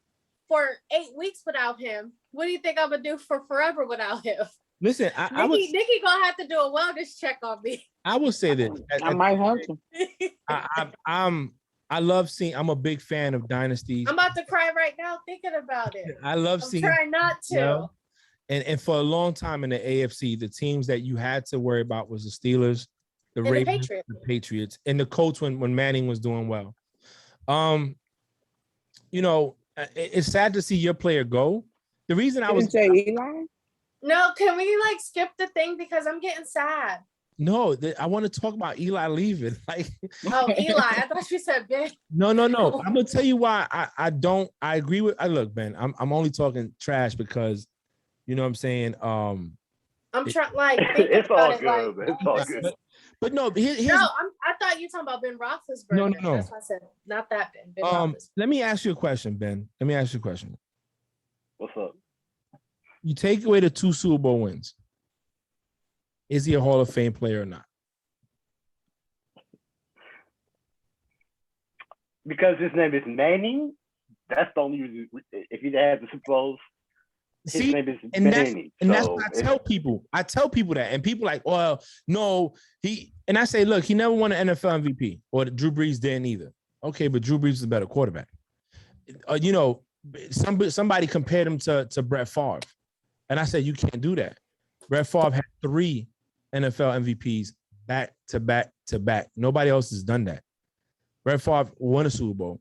for 8 weeks without him, what do you think I'm gonna do for forever without him? Listen, Nikki gonna have to do a wellness check on me. I will say this. I might have to. I love seeing. I'm a big fan of dynasties. I'm about to cry right now thinking about it. I love seeing. Try not to. You know, and for a long time in the AFC, the teams that you had to worry about was the Steelers, the Ravens, the Patriots, and the Colts when Manning was doing well. You know, it's sad to see your player go, The reason I You was didn't say Eli? No, can we like skip the thing because I'm getting sad. I want to talk about Eli leaving. Like, Oh, Eli, I thought you said Ben. no. I'm gonna tell you why I don't. I agree with. I look, Ben. I'm only talking trash because, you know what I'm saying. I'm trying like think It's about all it. good, Like, man. It's all good. But no, here's no, I thought you were talking about Ben Roethlisberger. No. That's why I said not that Ben. Ben Roethlisberger. Let me ask you a question, Ben. Let me ask you a question. What's up? You take away the 2 Super Bowl wins. Is he a Hall of Fame player or not? Because his name is Manning. That's the only reason. If he had the Super Bowls, his name is Manning. That's what I tell people. I tell people that, and people like, well, no, and I say, look, he never won an NFL MVP, or Drew Brees didn't either. Okay, but Drew Brees is a better quarterback. You know, somebody compared him to Brett Favre, and I said, you can't do that. Brett Favre had 3 NFL MVPs back to back to back. Nobody else has done that. Brett Favre won a Super Bowl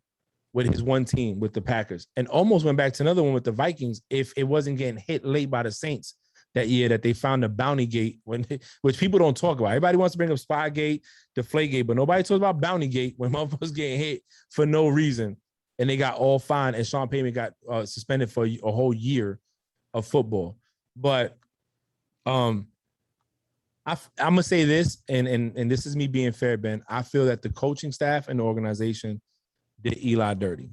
with his one team with the Packers and almost went back to another one with the Vikings if it wasn't getting hit late by the Saints that year that they found the Bounty Gate, which people don't talk about. Everybody wants to bring up Spygate, Deflategate, but nobody talks about Bounty Gate when motherfuckers getting hit for no reason and they got all fined and Sean Payton got suspended for a whole year of football. But I'm gonna say this, and this is me being fair, Ben. I feel that the coaching staff and the organization did Eli dirty.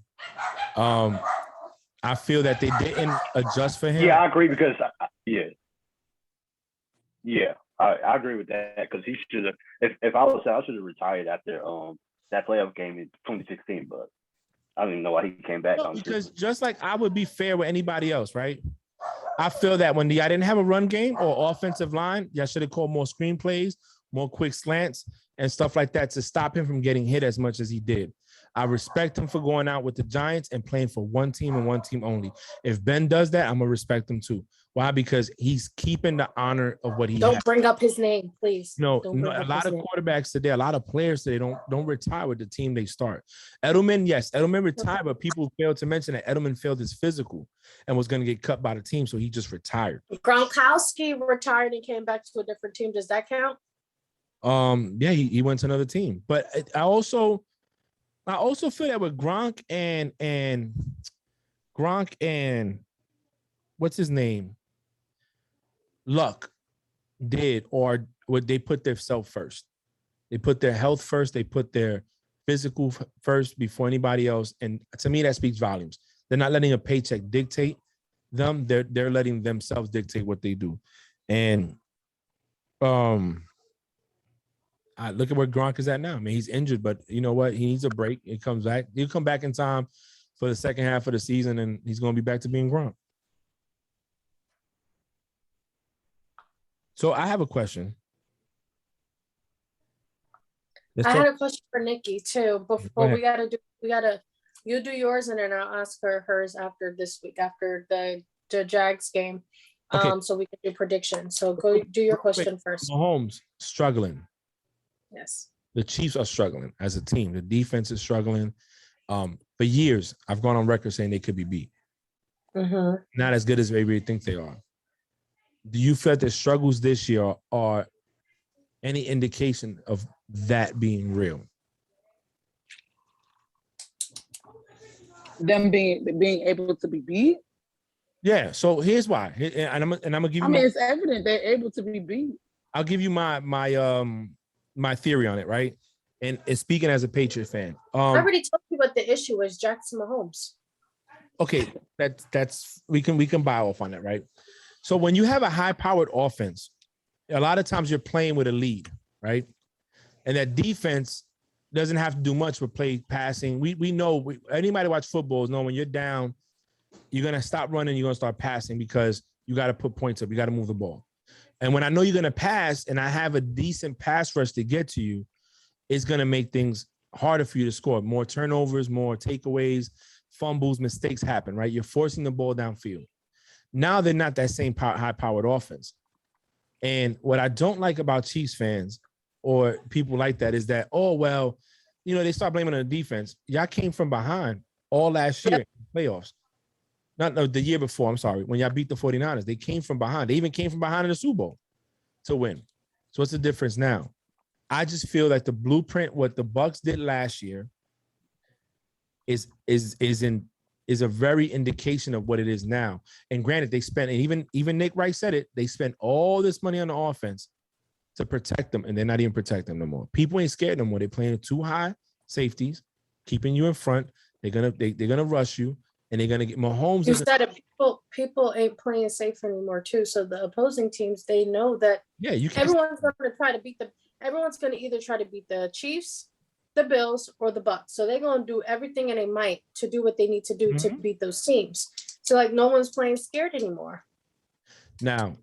I feel that they didn't adjust for him. Yeah, I agree because I agree with that because he should have. If I was, I should have retired after that playoff game in 2016. But I don't even know why he came back. No, because just like I would be fair with anybody else, right? I feel that when y'all didn't have a run game or offensive line, y'all should have called more screenplays, more quick slants, and stuff like that to stop him from getting hit as much as he did. I respect him for going out with the Giants and playing for one team and one team only. If Ben does that, I'm gonna respect him too. Why? Because he's keeping the honor of what he Don't bring up his name, please. No, a lot of quarterbacks today, a lot of players today don't retire with the team they start. Edelman retired, but people failed to mention that Edelman failed his physical and was going to get cut by the team, so he just retired. Gronkowski retired and came back to a different team. Does that count? Yeah, he went to another team. But I also feel that with Gronk and what's his name? Luck did, or would they put themselves first? They put their health first. They put their physical first before anybody else. And to me, that speaks volumes. They're not letting a paycheck dictate them. They're letting themselves dictate what they do. And I look at where Gronk is at now. I mean, he's injured, but you know what? He needs a break. He comes back. He'll come back in time for the second half of the season, and he's going to be back to being Gronk. So I have a question. I had a question for Nikki too. Before you do yours and then I'll ask her hers after this week, after the Jags game. Okay. So we can do predictions. So go do your question first. Mahomes struggling. Yes. The Chiefs are struggling as a team. The defense is struggling. For years, I've gone on record saying they could be beat. Mm-hmm. Not as good as maybe they think they are. Do you feel that the struggles this year are any indication of that being real? Them being able to be beat. Yeah. So here's why, and I'm gonna give you. I mean, it's evident they're able to be beat. I'll give you my theory on it, right? And speaking as a Patriot fan, I already told you what the issue is. Jackson Mahomes. Okay, that's we can buy off on that, right? So when you have a high-powered offense, a lot of times you're playing with a lead, right? And that defense doesn't have to do much but play passing. We know anybody watch football know when you're down, you're gonna stop running, you're gonna start passing because you got to put points up, you got to move the ball. And when I know you're gonna pass, and I have a decent pass rush to get to you, it's gonna make things harder for you to score. More turnovers, more takeaways, fumbles, mistakes happen, right? You're forcing the ball downfield. Now they're not that same high-powered offense. And what I don't like about Chiefs fans or people like that is that, oh, well, they start blaming on the defense. Y'all came from behind all last year in the playoffs. No, the year before. I'm sorry. When y'all beat the 49ers, they came from behind. They even came from behind in the Super Bowl to win. So what's the difference now? I just feel like the blueprint, what the Bucs did last year, is a very indication of what it is now. And granted, they spent, and even Nick Wright said it, they spent all this money on the offense to protect them, and they're not even protecting them no more. People ain't scared no more. They're playing too high safeties, keeping you in front. They're gonna rush you, and they're gonna get Mahomes. You said it, people ain't playing safe anymore too. So the opposing teams, they know that you can't. Everyone's going to either try to beat the Chiefs, the Bills, or the Bucs. So they're going to do everything in their might to do what they need to do to beat those teams. So like no one's playing scared anymore. Now,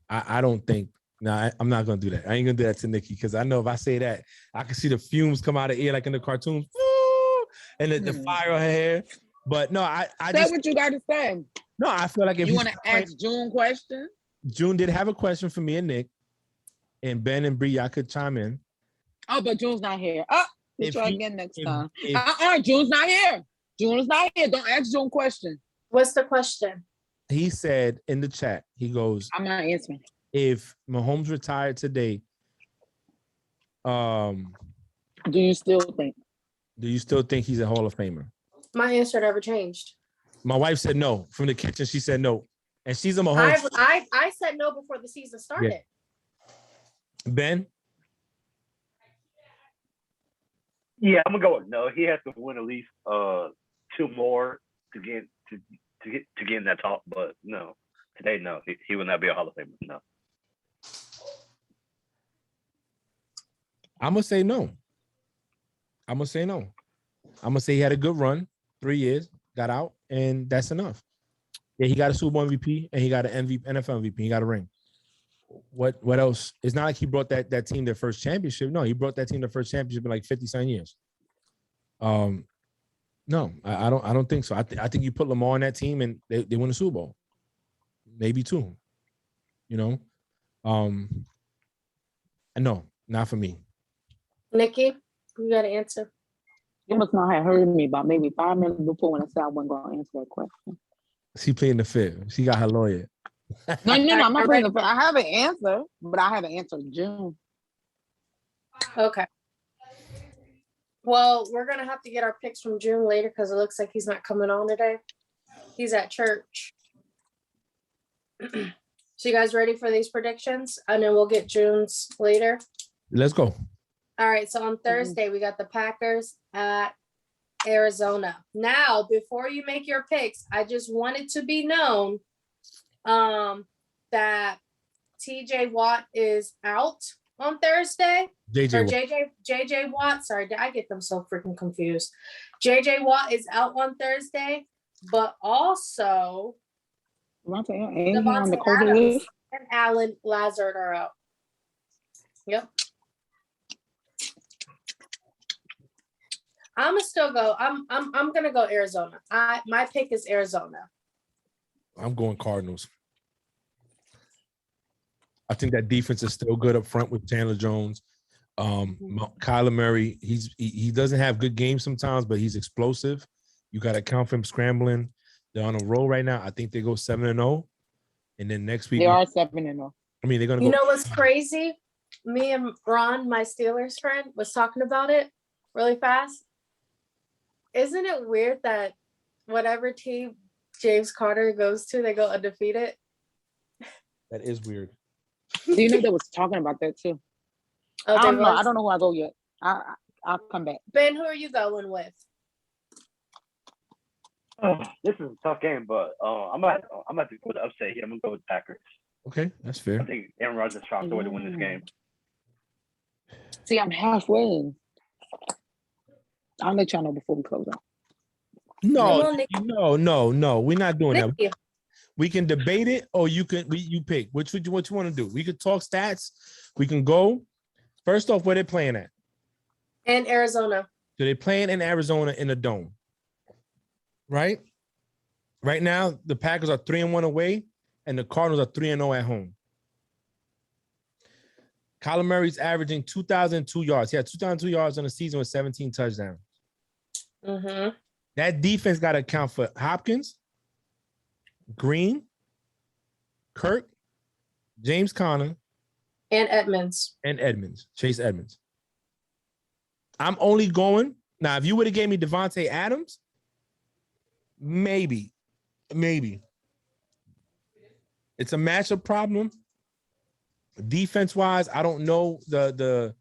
I don't think. Now I'm not gonna do that. I ain't gonna do that to Nikki because I know if I say that, I can see the fumes come out of ear like in the cartoons, and the fire on her hair. But no, I say just what you got to say. No, I feel like if you want to ask June question. June did have a question for me and Nick, and Ben and Bree, y'all could chime in. Oh, but June's not here. We'll try again next time. June's not here. June's not here. Don't ask June question. What's the question? He said in the chat, he goes, I'm not answering. If Mahomes retired today, do you still think he's a Hall of Famer? My answer never changed. My wife said no. From the kitchen, she said no. And she's a Mahomes. I said no before the season started. Yeah. Ben? Yeah, I'm gonna go with no. He has to win at least 2 more to get in that talk. But no, today no, he will not be a Hall of Famer. No. I'm gonna say no. I'm gonna say he had a good run, 3 years, got out, and that's enough. Yeah, he got a Super Bowl MVP and he got an NFL MVP. He got a ring. What else? It's not like he brought that team their first championship. No, he brought that team their first championship in like 50-some years. No, I don't think so. I think you put Lamar on that team and they win the Super Bowl, maybe 2. No, not for me. Nikki, you got to answer. You must not have heard me about maybe 5 minutes before when I said I wasn't going to answer that question. She playing the fifth. She got her lawyer. No, I'm not playing the fifth. I have an answer, but I haven't answered June. Okay. Well, we're going to have to get our picks from June later because it looks like he's not coming on today. He's at church. So you guys ready for these predictions? And then we'll get June's later. Let's go. All right. So on Thursday, we got the Packers at Arizona. Now, before you make your picks, I just want it to be known that TJ Watt is out on Thursday. JJ Watt. Sorry, I get them so freaking confused. JJ Watt is out on Thursday, but also Devontae Adams and Alan Lazard are out. Yep. I'm gonna still go. I'm gonna go Arizona. My pick is Arizona. I'm going Cardinals. I think that defense is still good up front with Chandler Jones. Kyler Murray, he doesn't have good games sometimes, but he's explosive. You got to count for him scrambling. They're on a roll right now. I think they go 7-0, and then next week they are 7-0. I mean, they're gonna. You know what's crazy? Me and Ron, my Steelers friend, was talking about it really fast. Isn't it weird that whatever team James Carter goes to, they go undefeated? That is weird. Do you know they was talking about that too? Oh, I don't know. I don't know who I go yet. I'll come back. Ben, who are you going with? This is a tough game, but I'm about to go with the upset here. I'm gonna go with Packers. Okay, that's fair. I think Aaron Rodgers found a way to win this game. See, I'm halfway. I'll let y'all know before we close out. No. We're not doing Nikki. that. We can debate it, or you pick. What you want to do? We could talk stats. We can go. First off, where they playing at? And Arizona. So they're playing in Arizona in a dome. Right? Right now, the Packers are 3-1 away, and the Cardinals are 3-0 at home. Kyler Murray's averaging 2,002 yards. He had 2,002 yards on the season with 17 touchdowns. Mm-hmm. That defense got to account for Hopkins, Green, Kirk, James Conner, And Edmonds. and Edmonds, Chase Edmonds. I'm only going now. If you would have gave me Devontae Adams, maybe. It's a matchup problem. Defense wise, I don't know the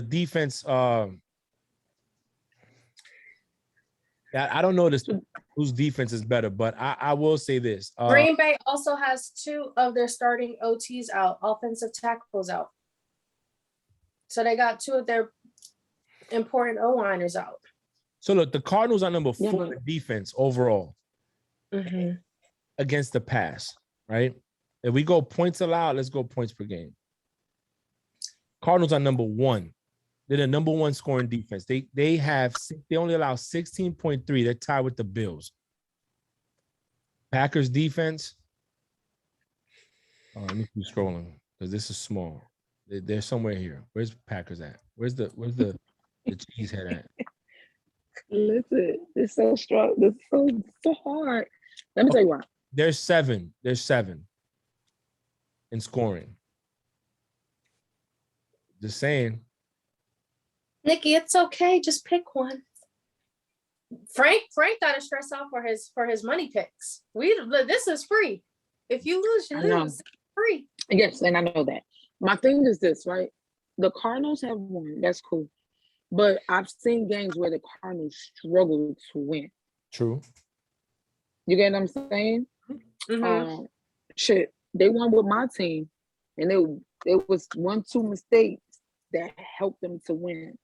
defense. I don't know this whose defense is better, but I will say this. Green Bay also has 2 of their starting OTs out, offensive tackles out. So they got 2 of their important O-liners out. So look, the Cardinals are number 4 in defense overall against the pass, right? If we go points allowed, let's go points per game. Cardinals are number 1. They're the number 1 scoring defense. They only allow 16.3. They're tied with the Bills. Packers defense. Let me keep scrolling because this is small. They're somewhere here. Where's Packers at? Where's the cheesehead at? Listen, it's so strong. It's so hard. Let me tell you why. There's 7. There's 7 in scoring. Just saying. Nikki, it's okay. Just pick one. Frank got to stress out for his money picks. This is free. If you lose, you lose. It's free. Yes, and I know that. My thing is this, right? The Cardinals have won. That's cool. But I've seen games where the Cardinals struggle to win. True. You get what I'm saying? Shit, they won with my team, and it was 1-2 mistakes that helped them to win.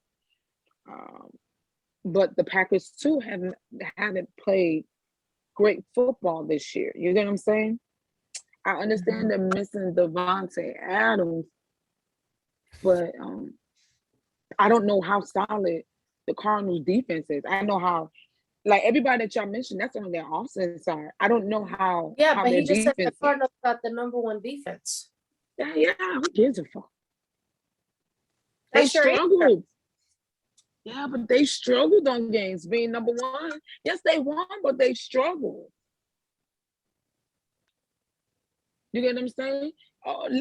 But the Packers too haven't played great football this year. You get what I'm saying? I understand they're missing Devontae Adams, but I don't know how solid the Cardinals defense is. I know how, like everybody that y'all mentioned, that's on their offense side. I don't know how. Yeah, how but he just said the is. Cardinals got the number 1 defense. Yeah, who gives a fuck? They That's your struggled. answer. Yeah, but they struggled on games being number 1. Yes, they won, but they struggled. You get what I'm saying?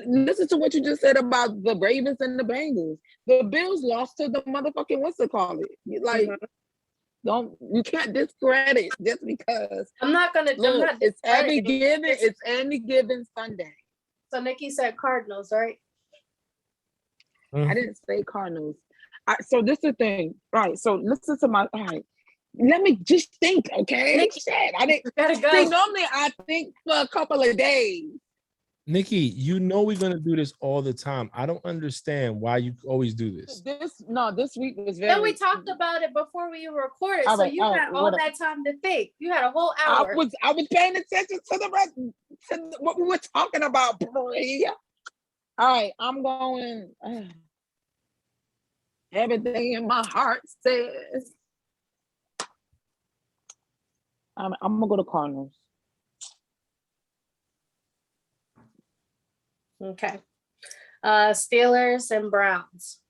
Listen to what you just said about the Ravens and the Bengals. The Bills lost to the motherfucking what's it called it? Like, you can't discredit just because. I'm not it's any given Sunday. So Nikki said Cardinals, right? I didn't say Cardinals. So this is the thing, right? So listen to all right. Let me just think, okay? Nikki, I didn't gotta go. see. Normally, I think for a couple of days. Nikki, you know we're gonna do this all the time. I don't understand why you always do this. This week was very. Then we talked about it before we recorded, all so right, you had all that time to think. You had a whole hour. I was paying attention to the rest, to what we were talking about, Brie. All right, I'm going. Everything in my heart says I'm gonna go to Cardinals. Okay. Steelers and Browns.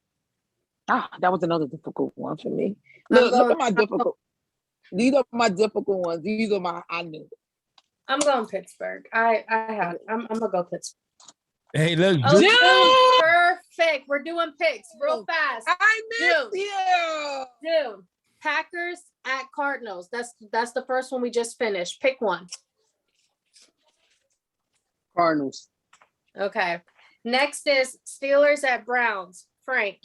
That was another difficult one for me. Look at my difficult. These are my difficult ones. These are my I knew. I'm going Pittsburgh. I have it. I'm gonna go Pittsburgh. Hey, look, Perfect. We're doing picks real fast. I missed you. Dude, Packers at Cardinals. That's the first one we just finished. Pick one. Cardinals. Okay. Next is Steelers at Browns. Frank.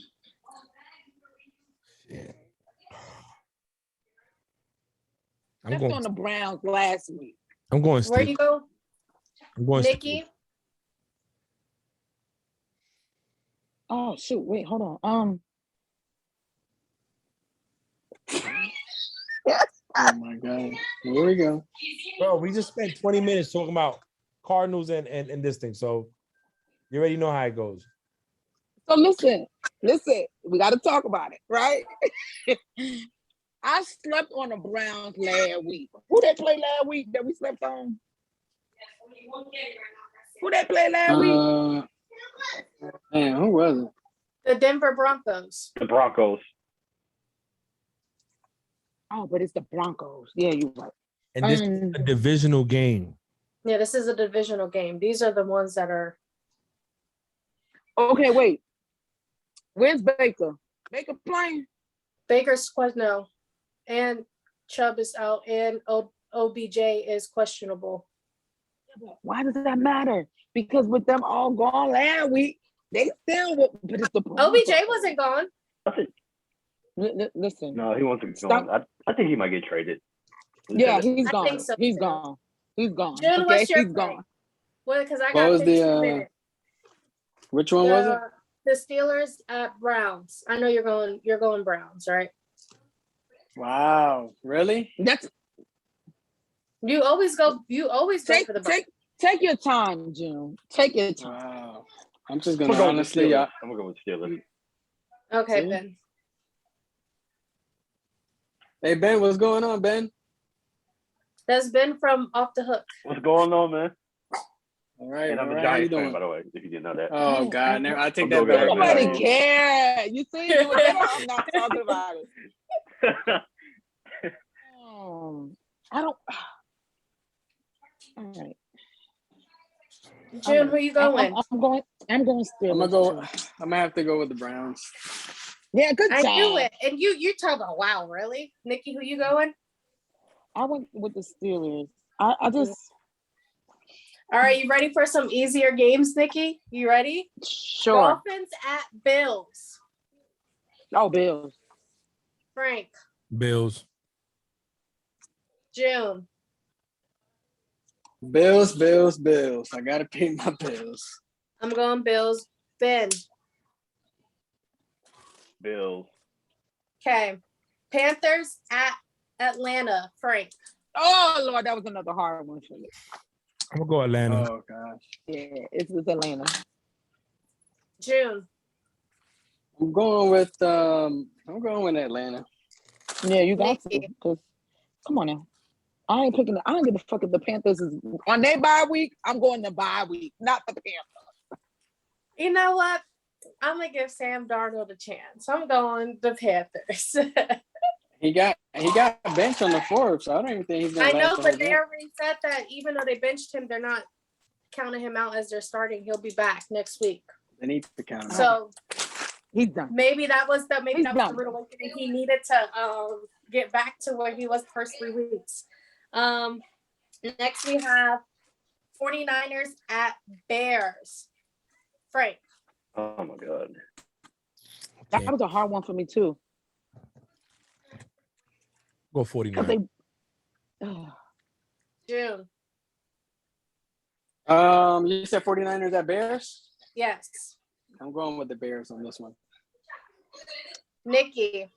I'm going on the Browns last week. I'm going. Where you go? I'm going. Nikki. Steelers. Oh shoot! Wait, hold on. Oh my God! Here we go. Bro, we just spent 20 minutes talking about Cardinals and this thing, so you already know how it goes. So listen. We got to talk about it, right? I slept on the Browns last week. Who they play last week that we slept on? Who they play last week? Man, who was it? The Denver Broncos. The Broncos. Oh, but it's the Broncos. Yeah, you're right. And this is a divisional game. Yeah, this is a divisional game. These are the ones that are. Okay, wait. Where's Baker? Baker playing? Baker's no, and Chubb is out, and OBJ is questionable. Why does that matter? Because with them all gone last week, they still would. But it's the OBJ wasn't gone. Listen. No, he wasn't gone. I think he might get traded. Yeah, he's I gone. think so, He's too. gone. He's gone. June, Okay, what's your he's pick? gone. Well, because I What got was 15 minutes. which one was it? The Steelers at Browns. I know you're going Browns, right? Wow, really? That's You always go take for the Browns. take your time, June. Take your time. Wow. I'm just I'm gonna gonna go with honestly, Steelers. I'm gonna go with Steelers. Okay, See? Ben. Hey Ben, what's going on, Ben? That's Ben from Off the Hook. What's going on, man? All right, And I'm all a right. How you Giants fan, doing? by the way, if you didn't know that. Oh God, never, I take I'm that going back. with Nobody Giants. care. You see, you were there. I'm not talking about it. I don't. All right. June, who you going? I'm going. I'm going Steelers. I'm gonna go. I'm gonna have to go with the Browns. Yeah, good I job. knew it. And you talk about wow, really? Nikki, who you going? I went with the Steelers. I just All right, you ready for some easier games, Nikki? You ready? sure. Dolphins at Bills. Oh, Bills. Frank, Bills. June, Bills, Bills, Bills. I gotta pick my Bills. I'm going Bills. Ben, Bills. okay. Panthers at Atlanta. Frank, Oh Lord, that was another hard one for me. I'm gonna go Atlanta. Oh gosh. Yeah, it's Atlanta. June, I'm going with Atlanta. Yeah, you got to. Nikki. 'Cause come on now. I ain't I don't give a fuck if the Panthers is on their bye week. I'm going to bye week, not the Panthers. You know what? I'm gonna give Sam Darnold a chance. I'm going the Panthers. He got benched on the fourth, so I don't even think he's gonna. I know, last the but whole they game. already said that even though they benched him, they're not counting him out as they're starting. He'll be back next week. They need to count him out. So He's done. maybe that was the He's rude awakening he needed to get back to where he was the first 3 weeks. Next we have 49ers at Bears. Frank. Oh my God. That was a hard one for me too. Go 'Cause 49. June. You said 49ers at Bears? Yes. I'm going with the Bears on this one. Nikki.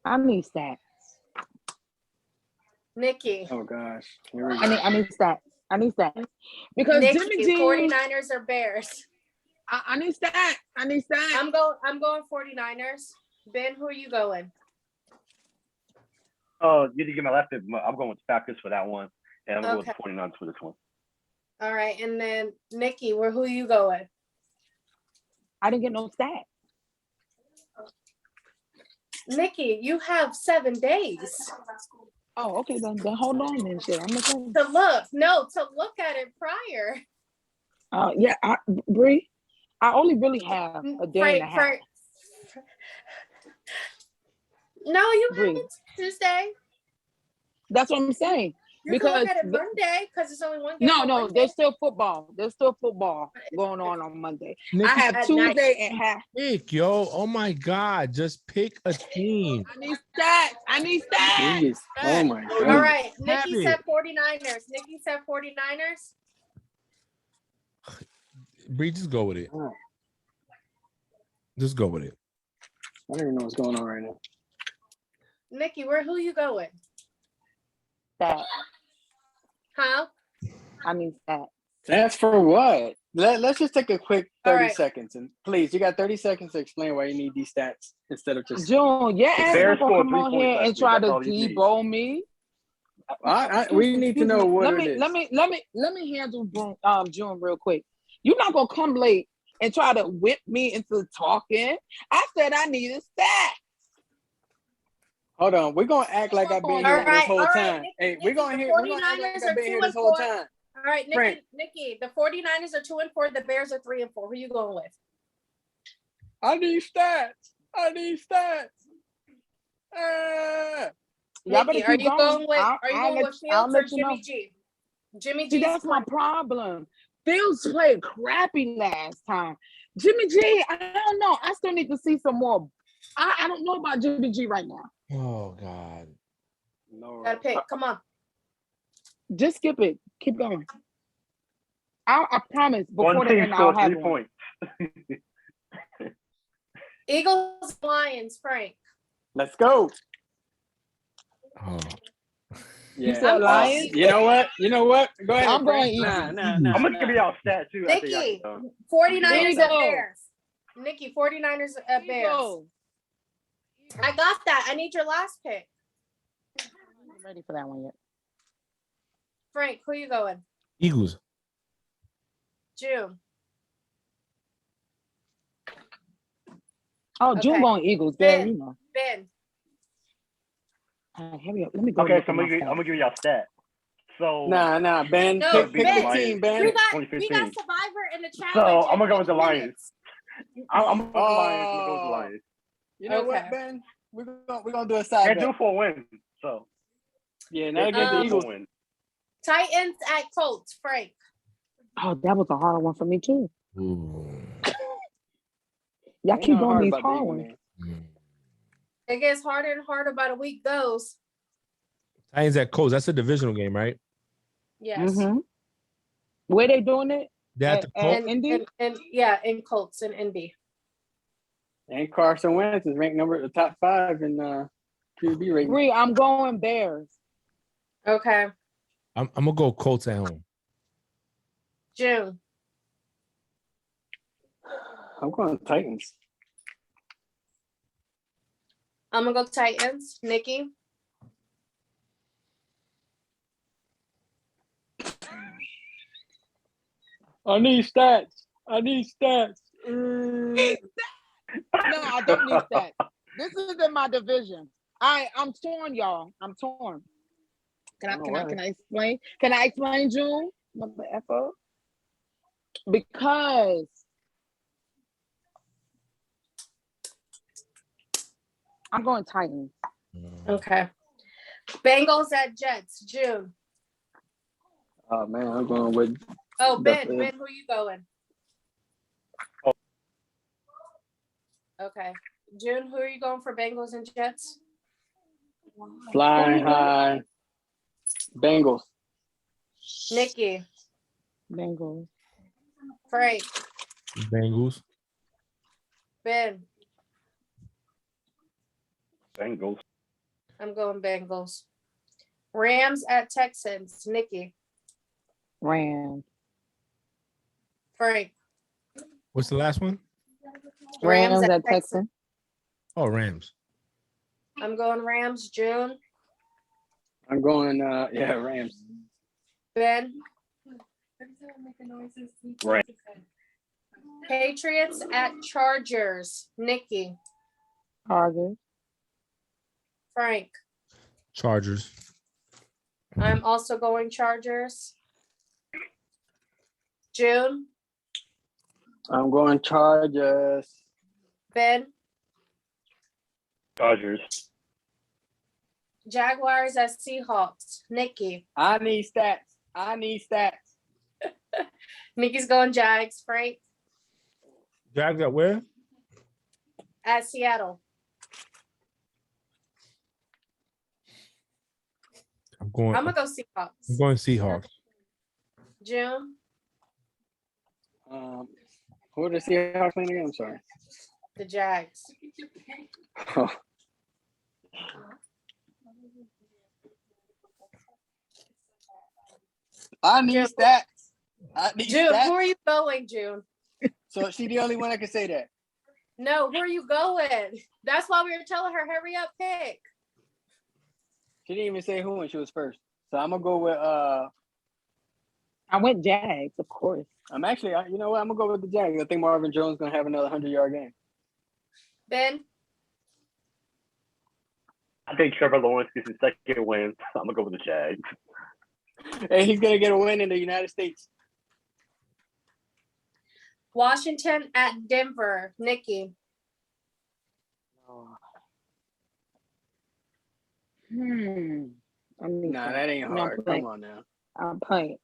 I need stats. Nikki. Oh gosh. Here we go. I need stats. I need stats. Because Nikki, Jimmy G, 49ers or Bears? I need stats. I need stats. I'm going 49ers. Ben, who are you going? Oh, you didn't get my last pick. I'm going with the Packers for that one. And I'm going with Okay. the 49ers for this one. All right. And then Nikki, who are you going? I didn't get no stats. Nikki, you have 7 days Oh, okay, then hold on then shit. I'm looking. to look. No, to look at it prior. Yeah, Bree, I only really have a day and a half. No, you Bree. haven't. Tuesday. That's what I'm saying. You can look Because at it Monday because it's only one game. No, on no, Monday. there's still football. There's still football going on Monday. Nikki, I have At Tuesday night. and half. pick, yo. Oh my God. Just pick a team. I need stats. I need stats. Jeez. Oh my All God. right. Have Nikki it. said 49ers. Nikki said 49ers. Bree, just go with it. Oh, Just go with it. I don't even know what's going on right now. Nikki, who you going? Stats. Huh? I need stats. That's for what? Let's just take a quick All 30 right. seconds. And please, you got 30 seconds to explain why you need these stats instead of just. June, your ass Bears not gonna scored come 3 on points here last and week. try That's to all you need. debo me. We need to Excuse know me. what let it me, is. Let me handle June real quick. You're not gonna come late and try to whip me into talking. I said I needed stats. Hold on. We're gonna act like I've been here this whole time. Nikki, Hey, we're gonna the act like 49ers I've are been here 2 this and whole 4. time. All right, Frank. Nikki, the 49ers are 2 and 4. The Bears are 3 and 4. Who are you going with? I need stats. Y'all Nikki, better are keep you going with I'll Fields or let you know. Jimmy G? Jimmy See, G's that's my problem. Fields played crappy last time. Jimmy G, I don't know. I still need to see some more. I don't know about Jimmy G right now. Oh God. No. Gotta pick. Come on. Just skip it. Keep going. I promise before One the team end I'll scored have 3 one. points. Eagles, Lions, Frank. Let's go. Oh. You Yeah. said Lions? You know what? Go ahead. I'm going Frank. Eagles. Nah. I'm gonna give y'all stats too. after y'all Nikki, get done. 49ers at Eagles. Bears. Nikki, 49ers at Bears. Eagles. I got that. I need your last pick. I'm not ready for that one yet. Frank, who you going? Eagles. June. Oh, June Okay. going Eagles. Ben. There, you know. Ben. Hurry up. Let me go. Okay, look so at I'm my gonna stats. give y'all stats. So Nah. Ben, No, pick Ben. the team, Ben. We got 2015. Survivor in the challenge. So I'm in gonna go with the 8 Lions. minutes. I'm gonna go with the Lions. I'm gonna go with the Lions. You know what, Okay. Ben? We're gonna do a side Can't bet. do for a win. So Yeah, now get the Um, Eagles. win. Titans at Colts, Frank. Oh, that was a hard one for me too. Ooh. Y'all Ain't keep nothing doing these about the hard Eagles, ones. man. It gets harder and harder by the week goes. Titans at Colts. That's a divisional game, right? Yes. Mm-hmm. Where they doing it? They're at the Colts. Indy? And yeah, in Colts and Indy. And Carson Wentz is ranked the top 5 in QB rating. Bree, I'm going Bears. Okay. I'm gonna go Colts at home. June. I'm going Titans. I'm gonna go Titans. Nikki. I need stats. No, I don't need that. This is in my division. I'm torn, y'all. I'm torn. Can I explain? Can I explain, June? Mother because I'm going Titans. Okay. Bengals at Jets, June. Oh man, I'm going with. Oh, Ben, who you going? Okay. June, who are you going for Bengals and Jets? Flying high. Bengals. Nikki. Bengals. Frank. Bengals. Ben. Bengals. I'm going Bengals. Rams at Texans, Nikki. Rams. Frank. What's the last one? Rams at Texans. Oh, Rams. I'm going Rams, June. I'm going. Rams. Ben. Right. Patriots at Chargers, Nikki. Chargers. Frank. Chargers. I'm also going Chargers. June. I'm going Chargers. Ben. Chargers. Jaguars at Seahawks, Nikki. I need stats. Nikki's going Jags. Frank. Jags at where? At Seattle. I'm gonna go Seahawks. I'm going Seahawks. June. Who are the Seahawks playing again? I'm sorry. The Jags. Oh. I need June. stats. June, who are you going, June? So she the only one that can say that. No, who are you going? That's why we were telling her, hurry up, pick. She didn't even say who when she was first. So I'm gonna go with I went Jags, of course. I'm actually you know what? I'm gonna go with the Jags. I think Marvin Jones is gonna have another 100-yard game. Ben. I think Trevor Lawrence gets his second win. I'm gonna go with the Jags. And he's gonna get a win in the United States. Washington at Denver. Nikki. I mean, Nah, that ain't No, hard. Come on now. I'm playing.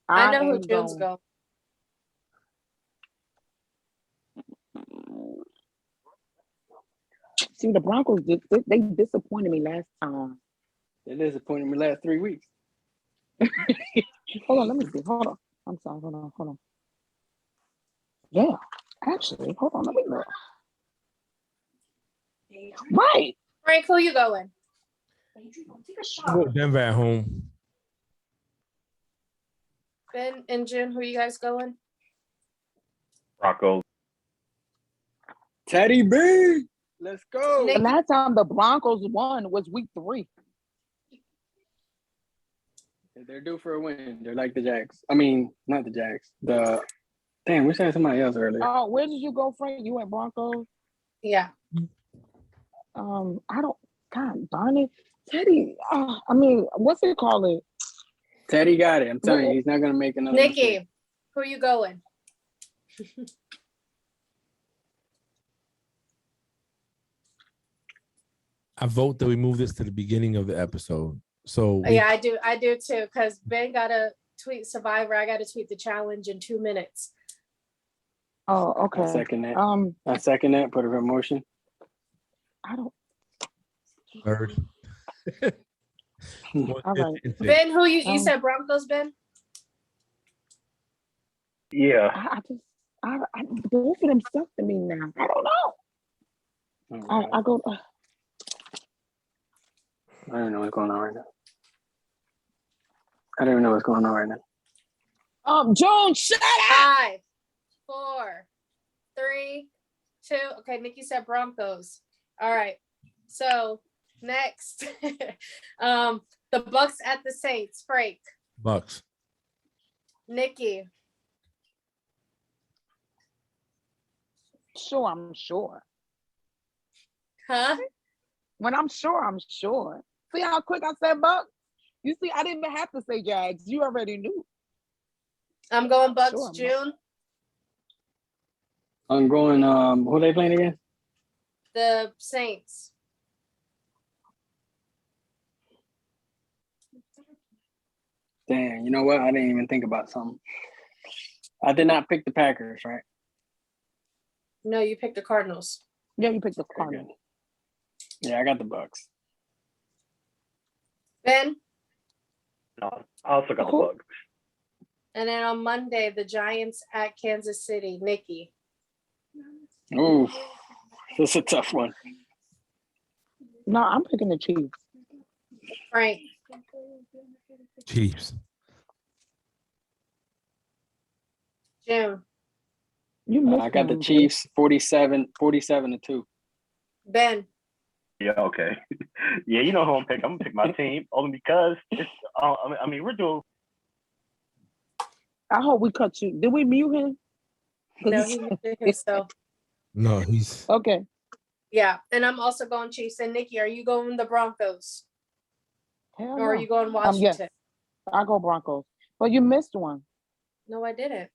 I know who am June's going- go. See, the Broncos, they disappointed me last time. They disappointed me last 3 weeks. Hold on, let me see. Hold on. I'm sorry. Hold on. Yeah, actually, hold on. Let me look. Right. Frank, who you going? I'll go Denver at home. Ben and June, who you guys going? Broncos. Teddy B. Let's go. Nick- The last time the Broncos won was week 3. They're due for a win. They're like the Jags. I mean, not the Jags. We said somebody else earlier. Oh, where did you go, Frank? You went Broncos? Yeah. I don't. God darn it, Teddy. I mean, what's it called? Teddy got it. I'm telling you, he's not gonna make another mistake. Nikki, who you going? I vote that we move this to the beginning of the episode. So Yeah, I do too. Because Ben got to tweet Survivor. I got to tweet the challenge in 2 minutes. Oh, okay. I second that. I I second that. Put it in motion. don't. third. All right. Ben, who you Um, said Broncos, Ben? Yeah. I both of them stuck to me now. I don't know. Oh, I go. I don't know what's going on right now. I don't even know what's going on right now. Jones, shut up. 5, 4, 3, 2. Okay, Nikki said Broncos. All right. So next, the Bucks at the Saints. Frank, Bucks. Nikki, Sure, I'm sure. huh? When I'm sure, I'm sure. See how quick I said Bucks? You see, I didn't even have to say Jags. You already knew. I'm going Bucks. Sure, I'm June, I'm going. Who they playing again? the Saints. Damn. You know what? I didn't even think about something. I did not pick the Packers, right? No, you picked the Cardinals. Yeah, you picked the Okay, Cardinals. good. Yeah, I got the Bucks. Ben, No, I also got the Who? Bucks. and then on Monday, the Giants at Kansas City. Nikki. Ooh, this is a tough one. No, I'm picking the Chiefs. Frank, Chiefs. June, You missed I got the one, Chiefs 47-2. Ben, Yeah, okay. Yeah, you know who I'm picking. I'm gonna pick my team only because it's. I mean, we're doing. I hope we cut you. Did we mute him? no, he muted himself. No, he's Okay. Yeah, and I'm also going Chiefs. And Nikki, are you going the Broncos Hell or are no. you going Yes. Washington? I go Broncos. But you missed one. No, I didn't.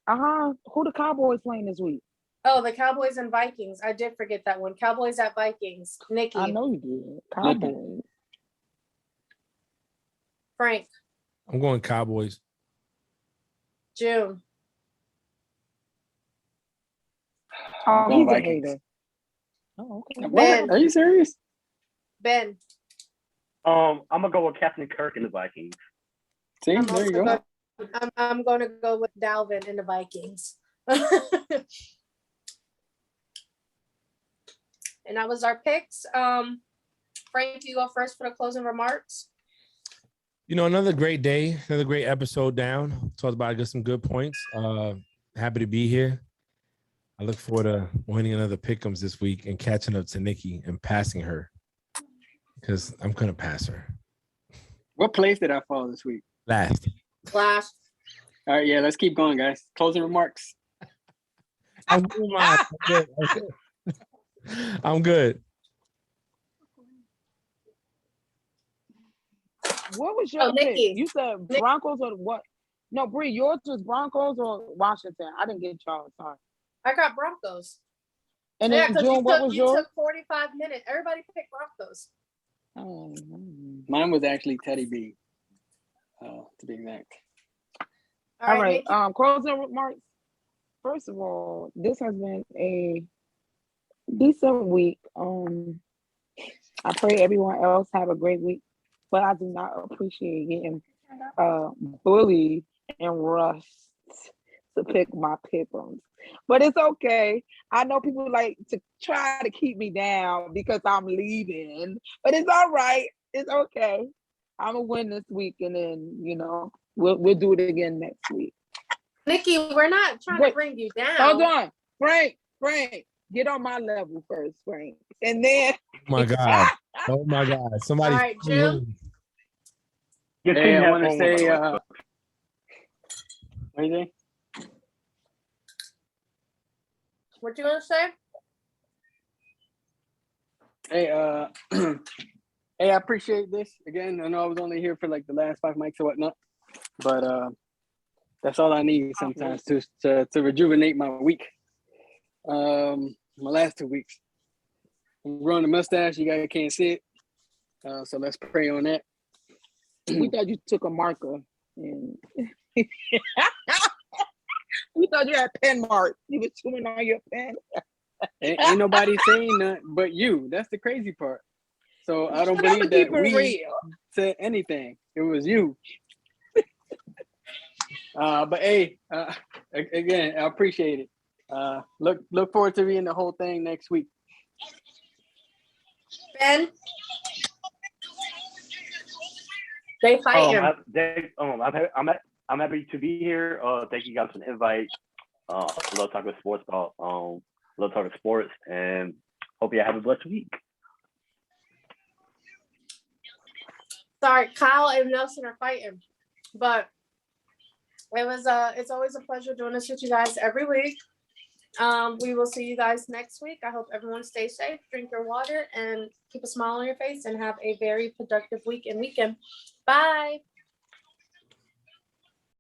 Who the Cowboys playing this week? Oh, the Cowboys and Vikings. I did forget that one. Cowboys at Vikings. Nikki, I know you did. Cowboys. Frank, I'm going Cowboys. June, Oh, Going he's a Vikings. hater. Oh, okay. Ben. Are you serious? Ben. I'm gonna go with Captain Kirk and the Vikings. See, I'm there you also go. I'm going to go with Dalvin and the Vikings. And that was our picks. Frank, you go first for the closing remarks. You know, another great day, another great episode down. Talked about, I got some good points. Happy to be here. I look forward to winning another pick'ems this week and catching up to Nikki and passing her because I'm gonna pass her. What place did I fall this week? Last. Flash. All right, yeah, let's keep going, guys. Closing remarks. I'm good. I'm good. What was your pick? Nikki. You said Broncos or what? No, Bree, yours was Broncos or Washington. I didn't get y'all. Sorry. I got Broncos. And Yeah, then because June, what was you yours? took 45 minutes. Everybody picked Broncos. Oh, Mine was actually Teddy B. To be exact. all right. Nikki. Closing remarks. First of all, this has been a decent week. I pray everyone else have a great week, but I do not appreciate getting bullied and rushed to pick my pick'ems. But it's okay. I know people like to try to keep me down because I'm leaving, but it's all right. It's okay. I'm gonna win this week, and then we'll do it again next week. Nikki, we're not trying to bring you down. Hold on, Frank, get on my level first, Frank, and then. Oh my God! Oh my God! Somebody. All right, Jim. Hey, I want to say, what do you think? What you gonna say? Hey, hey, I appreciate this. Again, I know I was only here for like the last 5 mics or whatnot, but that's all I need sometimes to rejuvenate my week. My last 2 weeks. I'm growing a mustache. You guys can't see it, so let's pray on that. We thought you took a marker, and we thought you had pen marks. You were chewing on your pen. Ain't nobody saying nothing but you. That's the crazy part. So I don't believe that we said anything. It was you. But hey, again, I appreciate it. Look forward to reading the whole thing next week. Ben, they fighting. I'm happy to be here. Thank you guys for the invite. Love talking sports. Love talking sports, and hope you have a blessed week. Sorry, Kyle and Nelson are fighting, but it's always a pleasure doing this with you guys every week. We will see you guys next week. I hope everyone stays safe, drink your water, and keep a smile on your face, and have a very productive week and weekend. Bye.